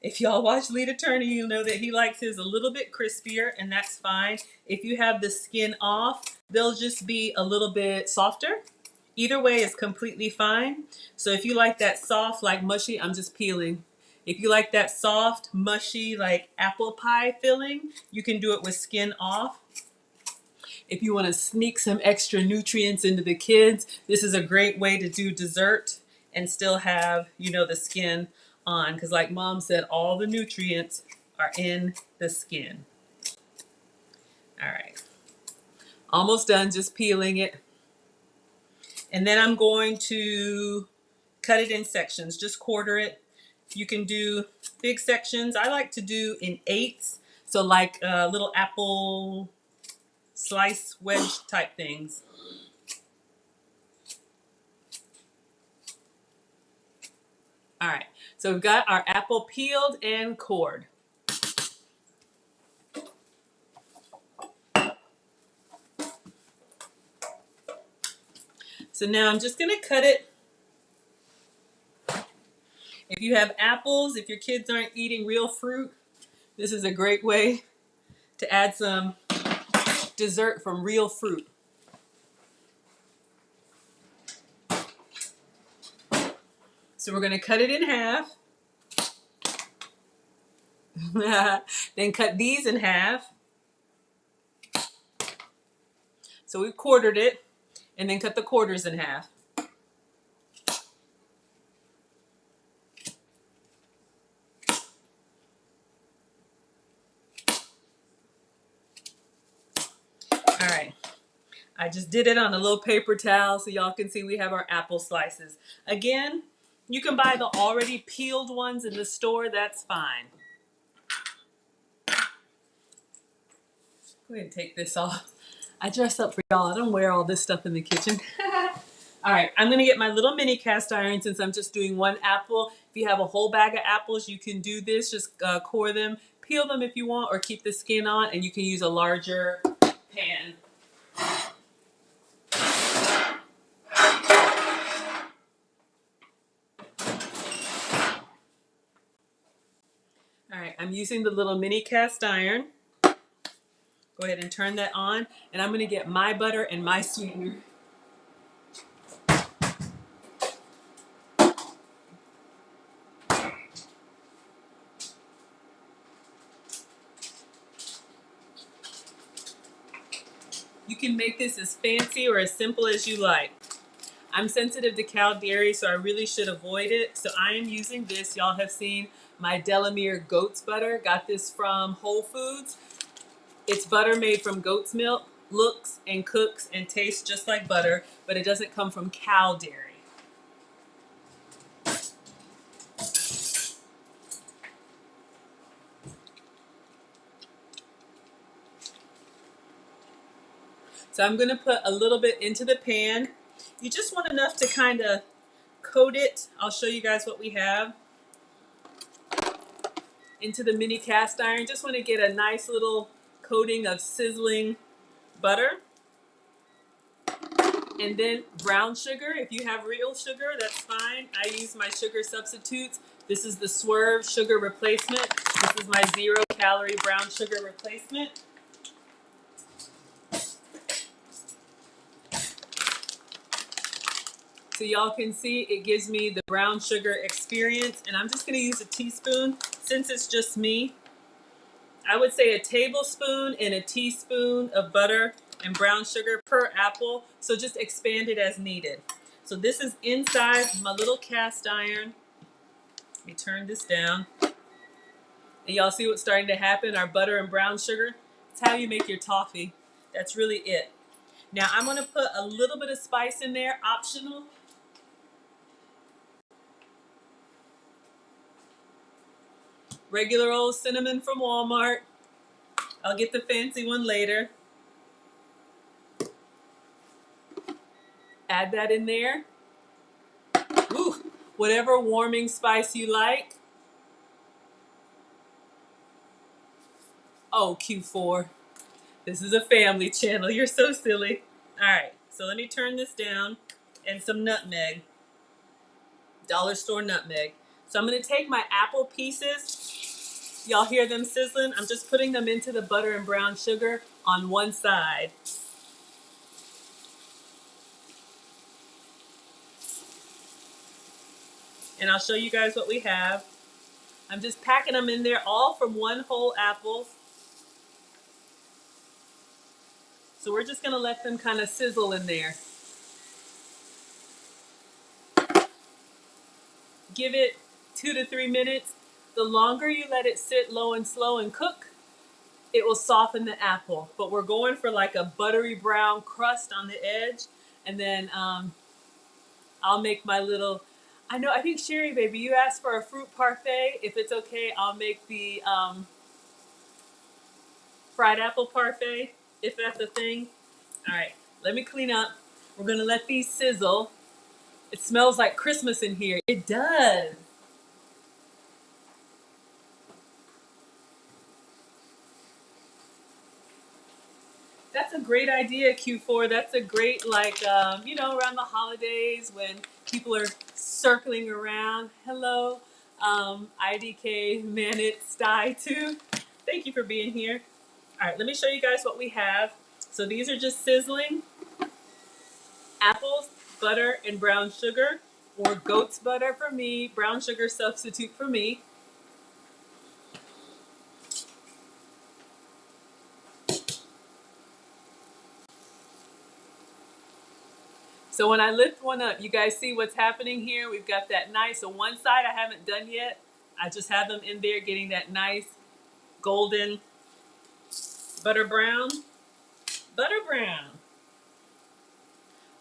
If y'all watch Lead Attorney, you'll know that he likes his a little bit crispier, and that's fine. If you have the skin off, they'll just be a little bit softer. Either way is completely fine. So if you like that soft, like mushy, I'm just peeling. If you like that soft, mushy, like apple pie filling, you can do it with skin off. If you want to sneak some extra nutrients into the kids, this is a great way to do dessert and still have, you know, the skin on. Because like Mom said, all the nutrients are in the skin. All right. Almost done, just peeling it. And then I'm going to cut it in sections, just quarter it. You can do big sections. I like to do in eighths. So like little apple slice wedge type things. All right, so we've got our apple peeled and cored. So now I'm just gonna cut it. If you have apples, if your kids aren't eating real fruit, this is a great way to add some dessert from real fruit. So we're gonna cut it in half. Then cut these in half. So we've quartered it, and then cut the quarters in half. All right, I just did it on a little paper towel so y'all can see we have our apple slices. Again, you can buy the already peeled ones in the store, that's fine. Go ahead and take this off. I dress up for y'all. I don't wear all this stuff in the kitchen. All right, I'm gonna get my little mini cast iron since I'm just doing one apple. If you have a whole bag of apples, you can do this. Just core them, peel them if you want, or keep the skin on, and you can use a larger pan. All right, I'm using the little mini cast iron. Go ahead and turn that on, and I'm gonna get my butter and my sweetener. You can make this as fancy or as simple as you like. I'm sensitive to cow dairy, so I really should avoid it. So I am using this. Y'all have seen my Delamere goat's butter. Got this from Whole Foods. It's butter made from goat's milk. Looks and cooks and tastes just like butter, but it doesn't come from cow dairy. So I'm gonna put a little bit into the pan. You just want enough to kind of coat it. I'll show you guys what we have. Into the mini cast iron. Just want to get a nice little coating of sizzling butter. And then brown sugar. If you have real sugar, that's fine. I use my sugar substitutes. This is the Swerve sugar replacement. This is my 0-calorie brown sugar replacement. So y'all can see it gives me the brown sugar experience, and I'm just gonna use a teaspoon since it's just me. I would say a tablespoon and a teaspoon of butter and brown sugar per apple. So just expand it as needed. So this is inside my little cast iron. Let me turn this down. And y'all see what's starting to happen? Our butter and brown sugar. It's how you make your toffee. That's really it. Now I'm gonna put a little bit of spice in there, optional. Regular old cinnamon from Walmart. I'll get the fancy one later. Add that in there. Ooh, whatever warming spice you like. Oh, Q4. This is a family channel. You're so silly. All right, so let me turn this down. And some nutmeg. Dollar store nutmeg. So I'm going to take my apple pieces. Y'all hear them sizzling? I'm just putting them into the butter and brown sugar on one side. And I'll show you guys what we have. I'm just packing them in there all from one whole apple. So we're just going to let them kind of sizzle in there. Give it 2 to 3 minutes. The longer you let it sit low and slow and cook, it will soften the apple. But we're going for like a buttery brown crust on the edge. And then I'll make my little, I think Sherry, baby, you asked for a fruit parfait. If it's okay, I'll make the fried apple parfait, if that's a thing. All right, let me clean up. We're gonna let these sizzle. It smells like Christmas in here. It does. That's a great idea, Q4. That's a great, like, around the holidays when people are circling around. Hello, IDK Manit Sty too. Thank you for being here. All right, let me show you guys what we have. So these are just sizzling apples, butter, and brown sugar, or goat's butter for me, brown sugar substitute for me. So when I lift one up, you guys see what's happening here? We've got that nice, so one side I haven't done yet. I just have them in there getting that nice golden butter brown. Butter brown.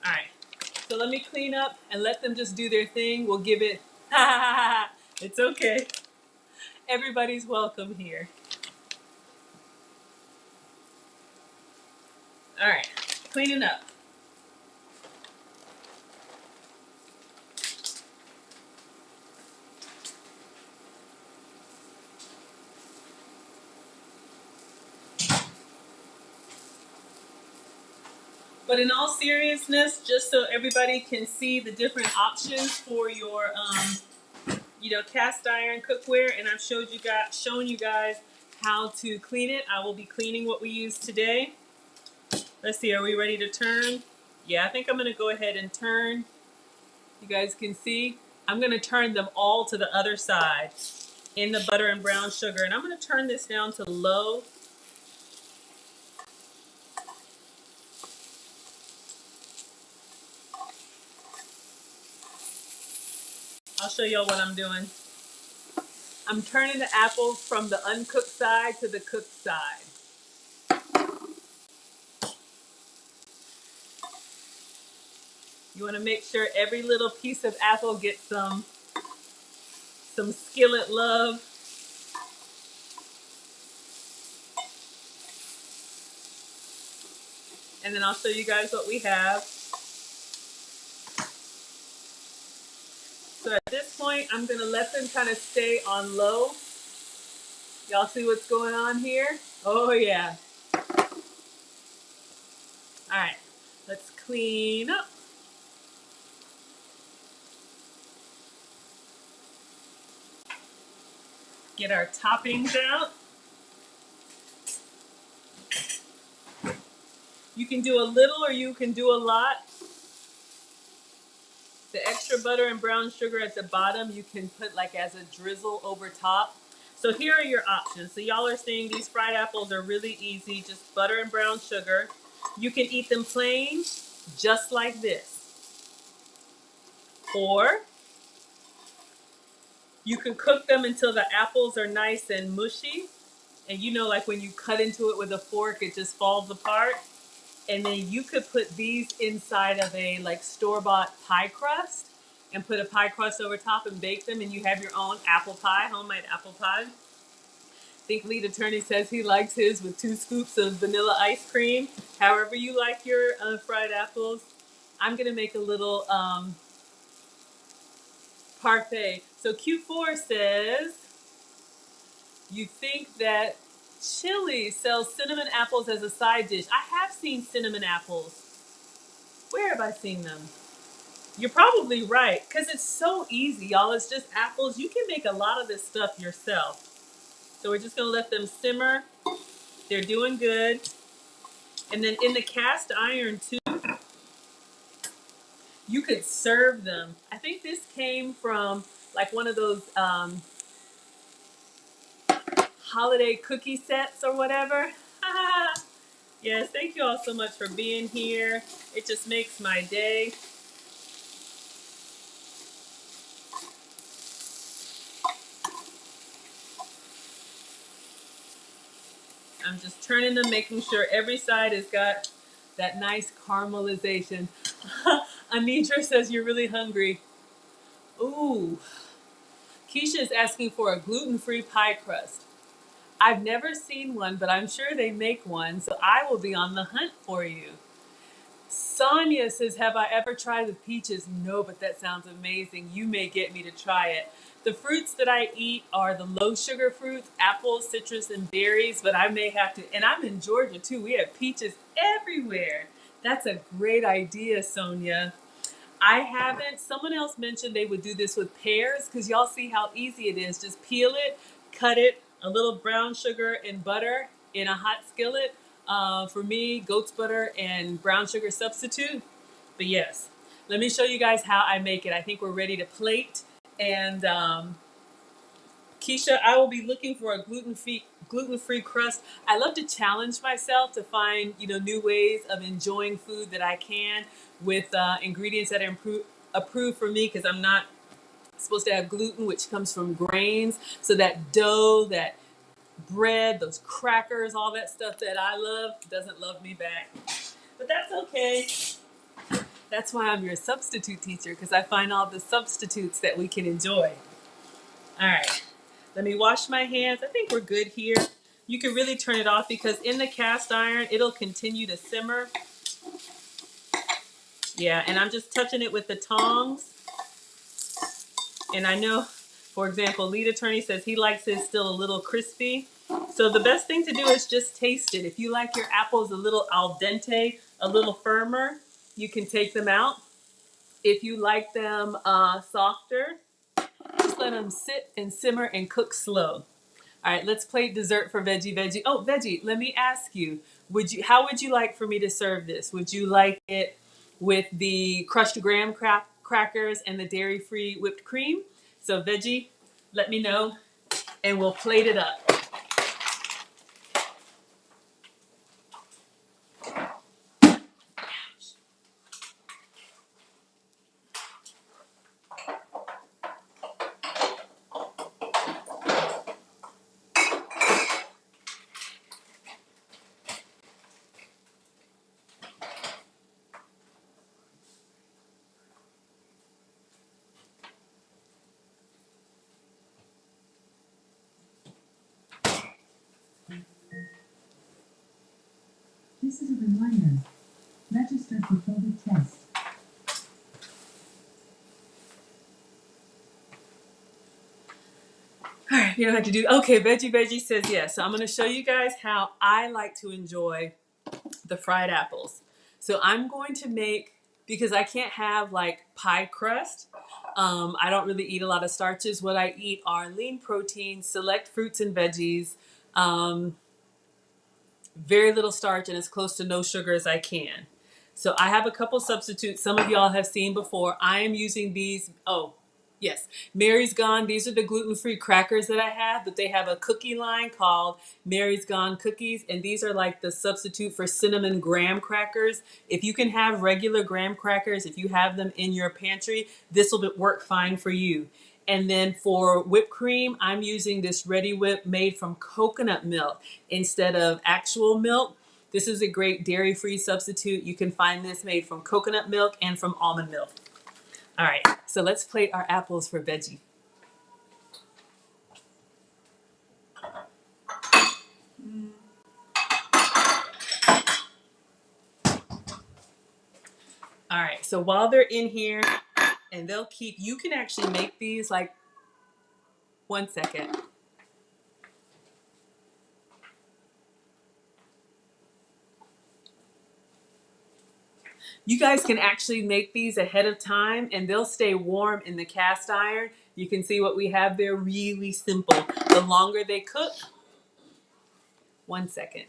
All right, so let me clean up and let them just do their thing. We'll give it, it's okay. Everybody's welcome here. All right, cleaning up. But in all seriousness, just so everybody can see the different options for your, cast iron cookware, and I've shown you guys how to clean it. I will be cleaning what we use today. Let's see, are we ready to turn? Yeah, I think I'm gonna go ahead and turn. You guys can see, I'm gonna turn them all to the other side in the butter and brown sugar, and I'm gonna turn this down to low. I'll show y'all what I'm doing. I'm turning the apples from the uncooked side to the cooked side. You want to make sure every little piece of apple gets some skillet love. And then I'll show you guys what we have. So at this point, I'm going to let them kind of stay on low. Y'all see what's going on here? Oh yeah. All right, let's clean up. Get our toppings out. You can do a little or you can do a lot. The extra butter and brown sugar at the bottom, you can put like as a drizzle over top. So here are your options. So y'all are seeing these fried apples are really easy, just butter and brown sugar. You can eat them plain, just like this. Or you can cook them until the apples are nice and mushy. And you know, like when you cut into it with a fork, it just falls apart. And then you could put these inside of a like store-bought pie crust and put a pie crust over top and bake them, and you have your own apple pie, homemade apple pie. I think Lead Attorney says he likes his with 2 scoops of vanilla ice cream. However you like your fried apples. I'm gonna make a little parfait. So Q4 says, you think that Chili sells cinnamon apples as a side dish. I have seen cinnamon apples. Where have I seen them? You're probably right, because it's so easy, y'all. It's just apples. You can make a lot of this stuff yourself. So we're just going to let them simmer. They're doing good. And then in the cast iron, too, you could serve them. I think this came from like one of those holiday cookie sets or whatever. Yes, thank you all so much for being here. It just makes my day. I'm just turning them, making sure every side has got that nice caramelization. Anitra says you're really hungry. Ooh. Keisha is asking for a gluten-free pie crust. I've never seen one, but I'm sure they make one, so I will be on the hunt for you. Sonia says, have I ever tried with peaches? No, but that sounds amazing. You may get me to try it. The fruits that I eat are the low sugar fruits, apples, citrus, and berries, but I may have to, and I'm in Georgia too. We have peaches everywhere. That's a great idea, Sonia. I haven't. Someone else mentioned they would do this with pears because y'all see how easy it is. Just peel it, cut it, a little brown sugar and butter in a hot skillet. For me, goat's butter and brown sugar substitute. But yes, let me show you guys how I make it. I think we're ready to plate. And Keisha, I will be looking for a gluten-free crust. I love to challenge myself to find new ways of enjoying food that I can with ingredients that are approved for me because I'm not supposed to have gluten, which comes from grains. So that dough, that bread, those crackers, all that stuff that I love doesn't love me back. But that's okay. That's why I'm your substitute teacher, because I find all the substitutes that we can enjoy. All right. Let me wash my hands. I think we're good here. You can really turn it off because in the cast iron, it'll continue to simmer. Yeah, and I'm just touching it with the tongs. And I know, for example, Lead Attorney says he likes his still a little crispy. So the best thing to do is just taste it. If you like your apples a little al dente, a little firmer, you can take them out. If you like them softer, just let them sit and simmer and cook slow. All right, let's plate dessert for Veggie. Oh, Veggie, let me ask you, how would you like for me to serve this? Would you like it with the crushed graham crackers and the dairy-free whipped cream? So Veggie, let me know and we'll plate it up. This is a reminder. Register for COVID test. All right, you don't have to do. Okay, Veggie says yes. So I'm going to show you guys how I like to enjoy the fried apples. So I'm going to make, because I can't have like pie crust, I don't really eat a lot of starches. What I eat are lean proteins, select fruits and veggies, um, very little starch, and as close to no sugar as I can. So I have a couple substitutes some of y'all have seen before. I am using these. Oh, yes, Mary's Gone. These are the gluten-free crackers that I have, but they have a cookie line called Mary's Gone Cookies, and these are like the substitute for cinnamon graham crackers. If you can have regular graham crackers, if you have them in your pantry, this will work fine for you. And then for whipped cream, I'm using this Ready Whip made from coconut milk instead of actual milk. This is a great dairy-free substitute. You can find this made from coconut milk and from almond milk. All right, so let's plate our apples for veggie. All right, so while they're in here, and they'll keep, you can actually make these like, 1 second. You guys can actually make these ahead of time and they'll stay warm in the cast iron. You can see what we have there, really simple. The longer they cook, 1 second.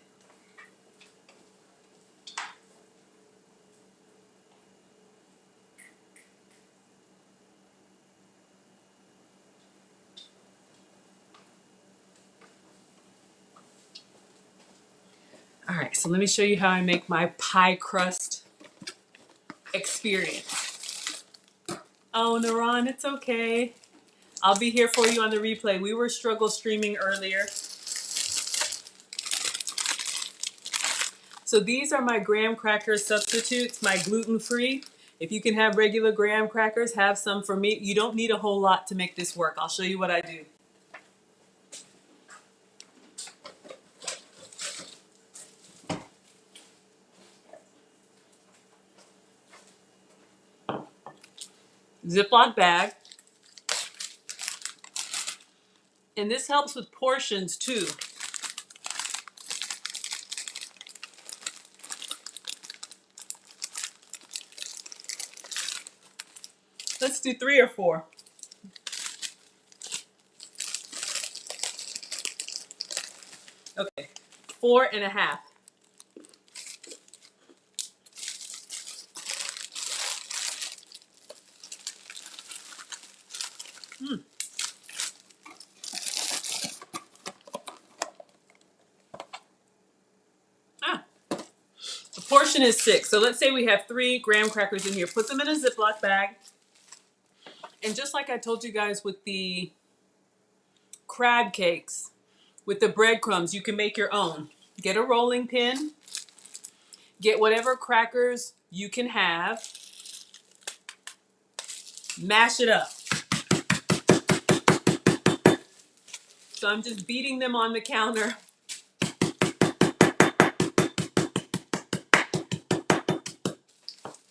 All right, so let me show you how I make my pie crust experience. Oh, Naran, it's okay. I'll be here for you on the replay. We were struggle streaming earlier. So these are my graham cracker substitutes, my gluten-free. If you can have regular graham crackers, have some for me. You don't need a whole lot to make this work. I'll show you what I do. Ziploc bag. And this helps with portions too. Let's do 3 or 4. Okay, 4.5. Ah, the portion is 6. So let's say we have 3 graham crackers in here. Put them in a Ziploc bag. And just like I told you guys with the crab cakes, with the breadcrumbs, you can make your own. Get a rolling pin. Get whatever crackers you can have. Mash it up. So I'm just beating them on the counter.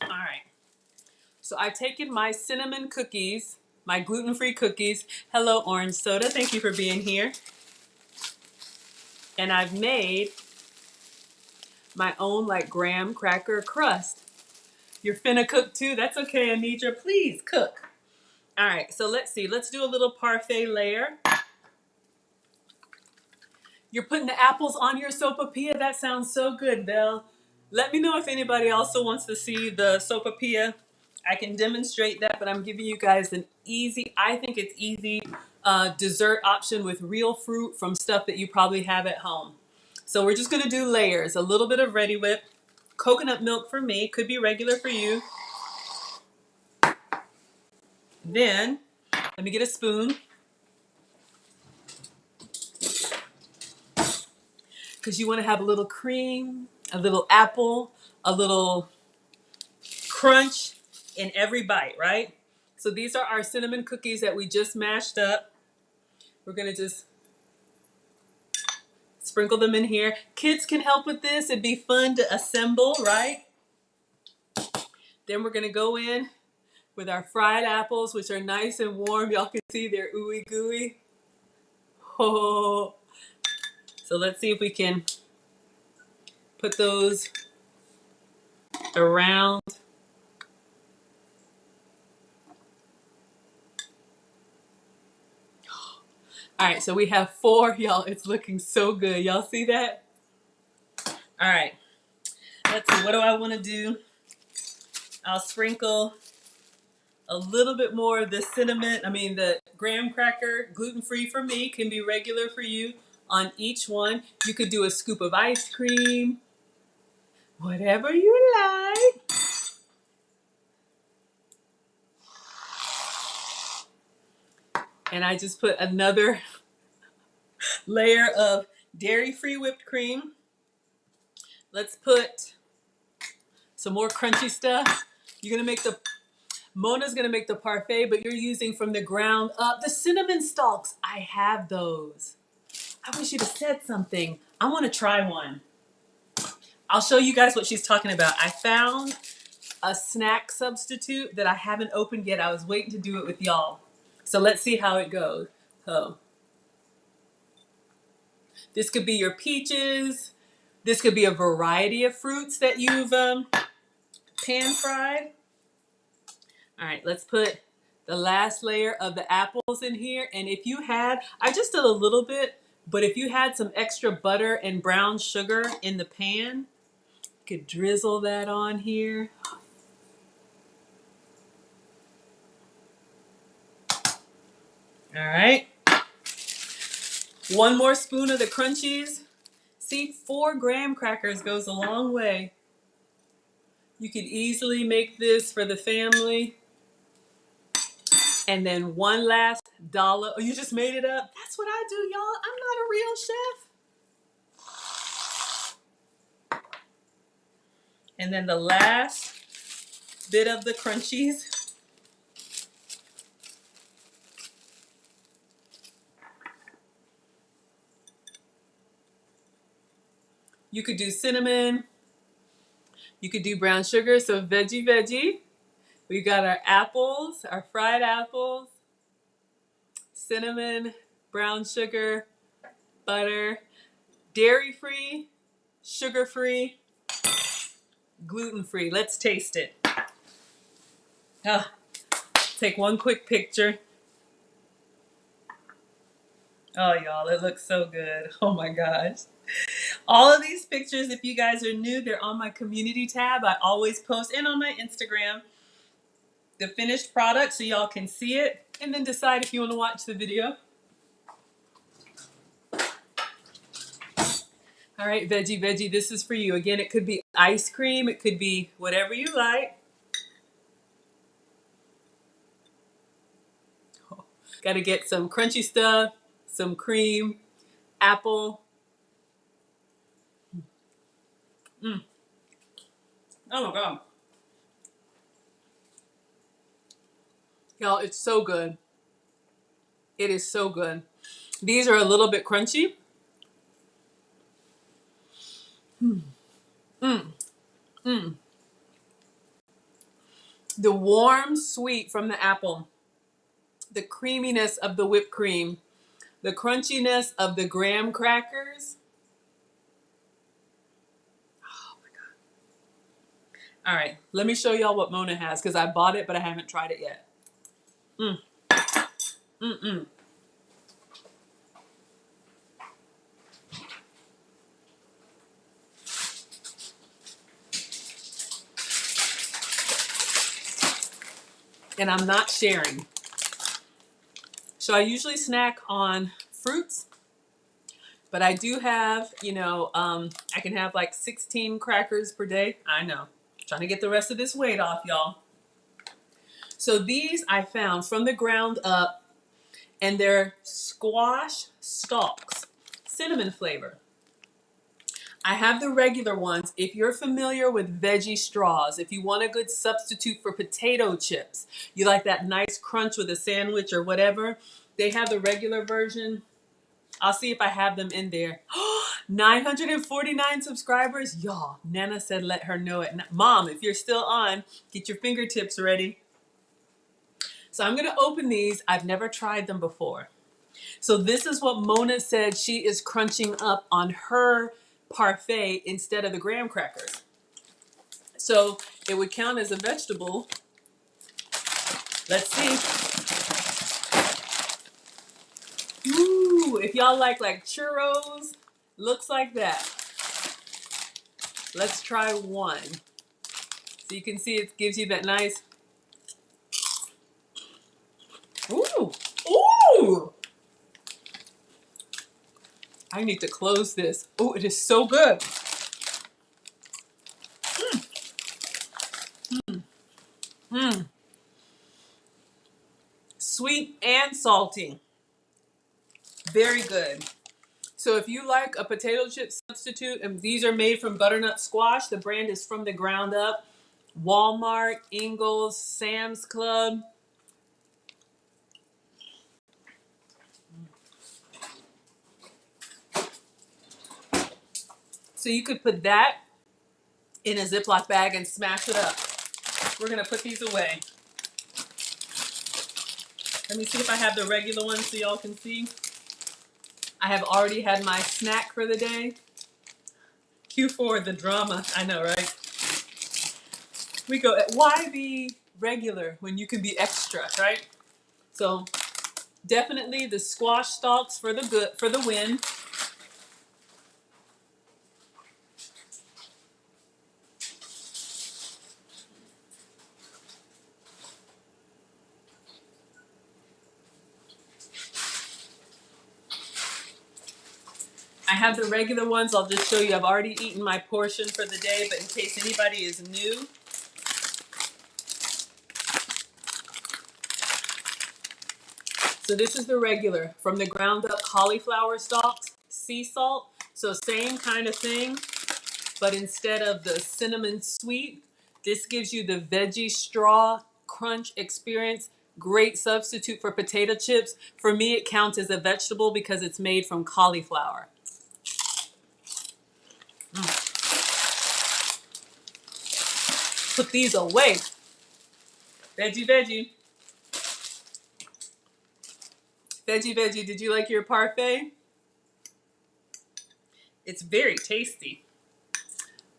All right. So I've taken my cinnamon cookies, my gluten-free cookies. Hello, Orange Soda. Thank you for being here. And I've made my own like graham cracker crust. You're finna cook too? That's okay, Anitra. Please cook. All right, so let's see. Let's do a little parfait layer. You're putting the apples on your sopapilla? That sounds so good, Belle. Let me know if anybody also wants to see the sopapilla. I can demonstrate that, but I'm giving you guys an easy, I think it's easy, dessert option with real fruit from stuff that you probably have at home. So we're just gonna do layers. A little bit of Ready Whip. Coconut milk for me, could be regular for you. Then, let me get a spoon. Because you want to have a little cream, a little apple, a little crunch in every bite, right? So these are our cinnamon cookies that we just mashed up. We're going to just sprinkle them in here. Kids can help with this. It'd be fun to assemble, right? Then we're going to go in with our fried apples, which are nice and warm. Y'all can see they're ooey gooey. Oh. So let's see if we can put those around. All right, so we have 4, y'all. It's looking so good. Y'all see that? All right, let's see. What do I want to do? I'll sprinkle a little bit more of the cinnamon, the graham cracker, gluten-free for me, can be regular for you, on each one. You could do a scoop of ice cream, whatever you like. And I just put another layer of dairy-free whipped cream. Let's put some more crunchy stuff. Mona's gonna make the parfait, but you're using from the ground up. The cinnamon stalks, I have those. I wish you'd have said something. I wanna try one. I'll show you guys what she's talking about. I found a snack substitute that I haven't opened yet. I was waiting to do it with y'all. So let's see how it goes. So this could be your peaches. This could be a variety of fruits that you've pan fried. All right, let's put the last layer of the apples in here. And if you had, I just did a little bit, but if you had some extra butter and brown sugar in the pan, you could drizzle that on here. All right. 1 more spoon of the crunchies. See, 4 graham crackers goes a long way. You could easily make this for the family. And then 1 last dollop. Oh, you just made it up? That's what I do, y'all. I'm not a real chef. And then the last bit of the crunchies. You could do cinnamon. You could do brown sugar. So veggie. We got our apples, our fried apples, cinnamon, brown sugar, butter, dairy-free, sugar-free, gluten-free. Let's taste it. Take 1 quick picture. Oh, y'all, it looks so good. Oh my gosh. All of these pictures, if you guys are new, they're on my community tab. I always post, and on my Instagram, the finished product so y'all can see it and then decide if you want to watch the video. All right, veggie, this is for you. Again, it could be ice cream. It could be whatever you like. Got to get some crunchy stuff, some cream, apple. Oh my God. Y'all, it's so good. It is so good. These are a little bit crunchy. The warm sweet from the apple, the creaminess of the whipped cream, the crunchiness of the graham crackers. Oh my God. All right, let me show y'all what Mona has because I bought it, but I haven't tried it yet. And I'm not sharing. So I usually snack on fruits, but I do have, I can have like 16 crackers per day. I know. Trying to get the rest of this weight off, y'all. So these I found from the ground up, and they're squash stalks, cinnamon flavor. I have the regular ones. If you're familiar with veggie straws, if you want a good substitute for potato chips, you like that nice crunch with a sandwich or whatever, they have the regular version. I'll see if I have them in there. 949 subscribers. Y'all, Nana said let her know it. Mom, if you're still on, get your fingertips ready. So I'm going to open these. I've never tried them before. So this is what Mona said she is crunching up on her parfait instead of the graham crackers. So it would count as a vegetable. Let's see. Ooh. if y'all like churros, looks like that. Let's try one. So you can see it gives you that nice. Ooh, ooh! I need to close this. Oh, it is so good. Mmm. Sweet and salty. Very good. So if you like a potato chip substitute, and these are made from butternut squash, the brand is From the Ground Up. Walmart, Ingles, Sam's Club. So you could put that in a Ziploc bag and smash it up. We're gonna put these away. Let me see if I have the regular ones so y'all can see. I have already had my snack for the day. Q4, the drama. I know, right? We go, why be regular when you can be extra, right? So definitely the squash stalks for the win. I have the regular ones. I'll just show you. I've already eaten my portion for the day, but in case anybody is new. So this is the regular From the Ground Up cauliflower stalks, sea salt. So same kind of thing, but instead of the cinnamon sweet, this gives you the veggie straw crunch experience. Great substitute for potato chips. For me, it counts as a vegetable because it's made from cauliflower. Put these away. Veggie, veggie. Veggie, veggie. Did you like your parfait? It's very tasty.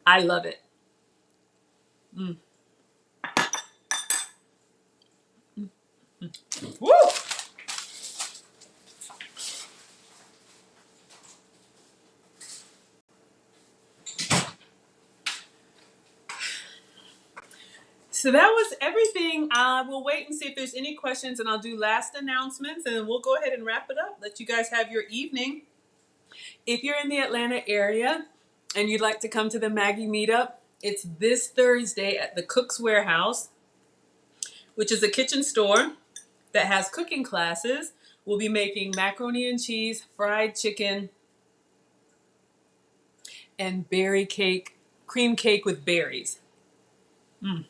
I love it. Mm. Woo! So that was everything. We'll wait and see if there's any questions, and I'll do last announcements, and then we'll go ahead and wrap it up. Let you guys have your evening. If you're in the Atlanta area and you'd like to come to the Maggie meetup, it's this Thursday at the Cook's Warehouse, which is a kitchen store that has cooking classes. We'll be making macaroni and cheese, fried chicken, and berry cake, cream cake with berries. Mm.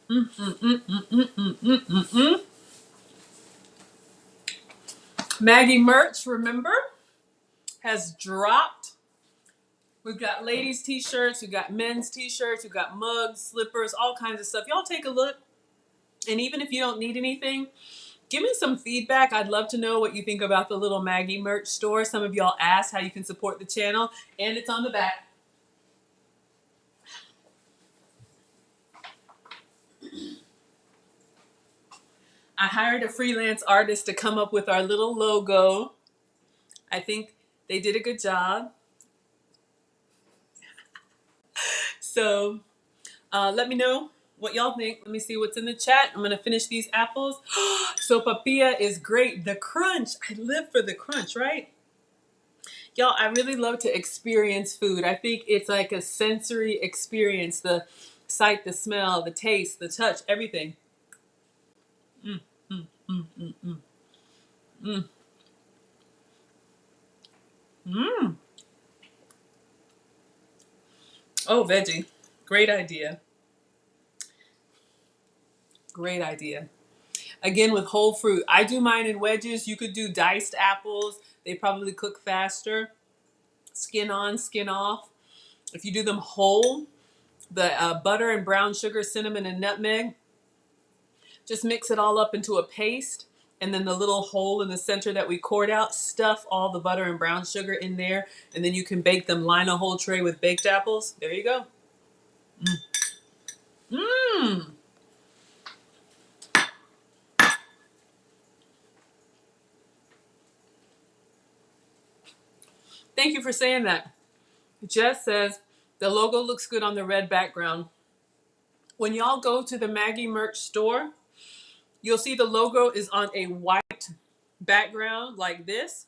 Mm, mm, mm, mm, mm, mm, mm, mm, mm. Maggie merch, remember, has dropped. We've got ladies t-shirts, we've got men's t-shirts, we've got mugs, slippers, all kinds of stuff. Y'all take a look. And even if you don't need anything, give me some feedback. I'd love to know what you think about the little Maggie merch store. Some of y'all asked how you can support the channel, and it's on the back. I hired a freelance artist to come up with our little logo. I think they did a good job. So let me know what y'all think. Let me see what's in the chat. I'm gonna finish these apples. So papilla is great. The crunch. I live for the crunch, right? Y'all, I really love to experience food. I think it's like a sensory experience. The sight, the smell, the taste, the touch, everything. Mm, mm, mm, mm, mm. Mm. Mm. Oh, veggie. Great idea. Great idea. Again, with whole fruit. I do mine in wedges. You could do diced apples. They probably cook faster. Skin on, skin off. If you do them whole, the butter and brown sugar, cinnamon and nutmeg, just mix it all up into a paste. And then the little hole in the center that we cored out, stuff all the butter and brown sugar in there. And then you can bake them, line a whole tray with baked apples. There you go. Mmm. Mmm. Thank you for saying that. Jess says the logo looks good on the red background. When y'all go to the Maggie merch store, you'll see the logo is on a white background like this.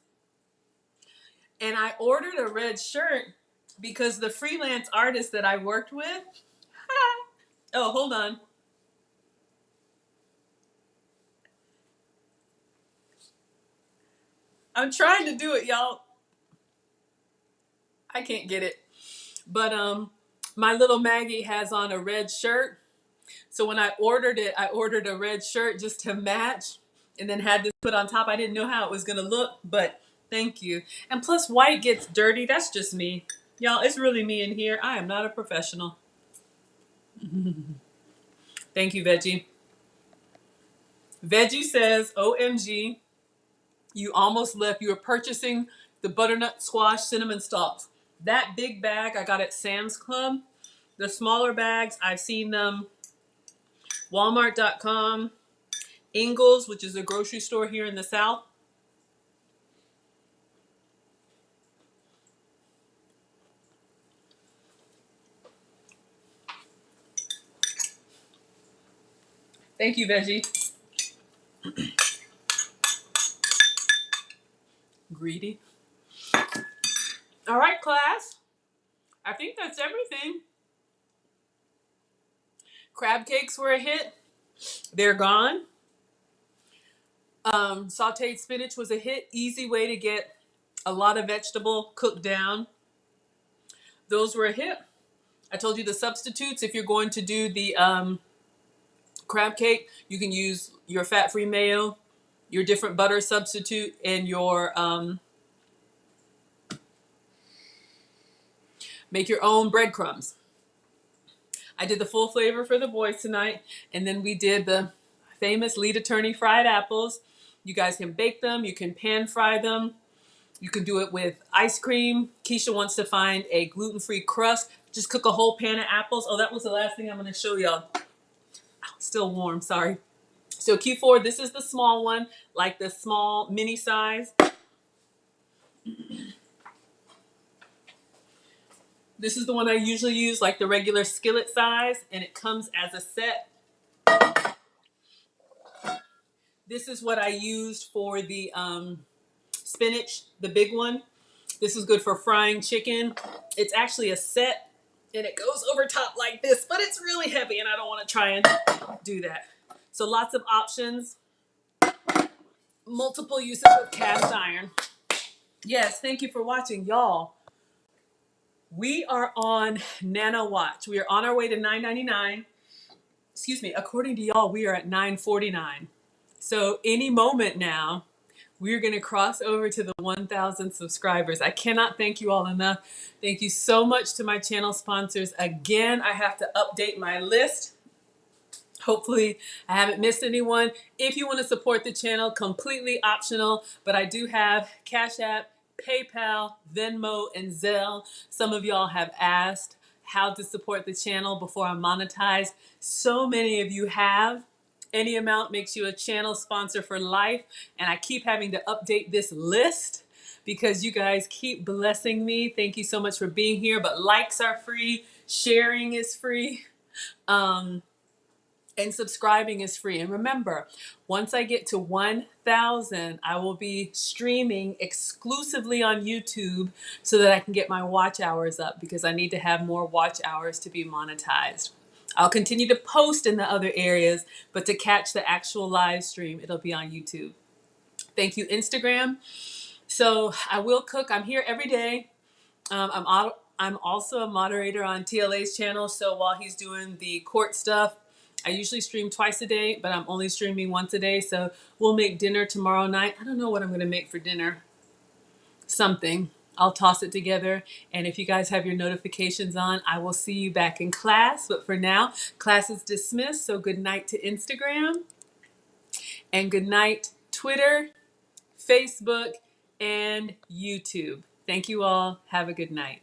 And I ordered a red shirt because the freelance artist that I worked with, oh, hold on. I'm trying to do it, y'all. I can't get it. But my little Maggie has on a red shirt. So when I ordered it, I ordered a red shirt just to match and then had this put on top. I didn't know how it was going to look, but thank you. And plus white gets dirty. That's just me. Y'all, it's really me in here. I am not a professional. Thank you, Veggie. Veggie says, OMG, you almost left. You were purchasing the butternut squash cinnamon stalks. That big bag I got at Sam's Club. The smaller bags, I've seen them Walmart.com, Ingles, which is a grocery store here in the South. Thank you, Veggie. Greedy. All right, class. I think that's everything. Crab cakes were a hit. They're gone. Sauteed spinach was a hit. Easy way to get a lot of vegetable cooked down. Those were a hit. I told you the substitutes. If you're going to do the crab cake, you can use your fat-free mayo, your different butter substitute, and your make your own breadcrumbs. I did the full flavor for the boys tonight, and then we did the famous lead attorney fried apples. You guys can bake them, you can pan fry them, you can do it with ice cream. Keisha wants to find a gluten-free crust. Just cook a whole pan of apples. Oh, that was the last thing I'm going to show y'all. Still warm, sorry. So Q4, this is the small one, like the small mini size. This is the one I usually use, like the regular skillet size, and it comes as a set. This is what I used for the spinach, the big one. This is good for frying chicken. It's actually a set, and it goes over top like this, but it's really heavy, and I don't want to try and do that. So lots of options. Multiple uses with cast iron. Yes, thank you for watching, y'all. We are on Nano Watch. We are on our way to $9.99. Excuse me, according to y'all, we are at $9.49. So any moment now, we're going to cross over to the 1,000 subscribers. I cannot thank you all enough. Thank you so much to my channel sponsors. Again, I have to update my list. Hopefully I haven't missed anyone. If you want to support the channel, completely optional, but I do have Cash App, PayPal, Venmo, and Zelle. Some of y'all have asked how to support the channel before I'm monetized. So many of you have. Any amount makes you a channel sponsor for life, and I keep having to update this list because you guys keep blessing me. Thank you so much for being here, but likes are free, sharing is free. And subscribing is free. And remember, once I get to 1,000, I will be streaming exclusively on YouTube so that I can get my watch hours up because I need to have more watch hours to be monetized. I'll continue to post in the other areas, but to catch the actual live stream, it'll be on YouTube. Thank you, Instagram. So I will cook. I'm here every day. I'm also a moderator on TLA's channel, so while he's doing the court stuff, I usually stream twice a day, but I'm only streaming once a day, so we'll make dinner tomorrow night. I don't know what I'm going to make for dinner. Something. I'll toss it together, and if you guys have your notifications on, I will see you back in class. But for now, class is dismissed, so good night to Instagram, and good night Twitter, Facebook, and YouTube. Thank you all. Have a good night.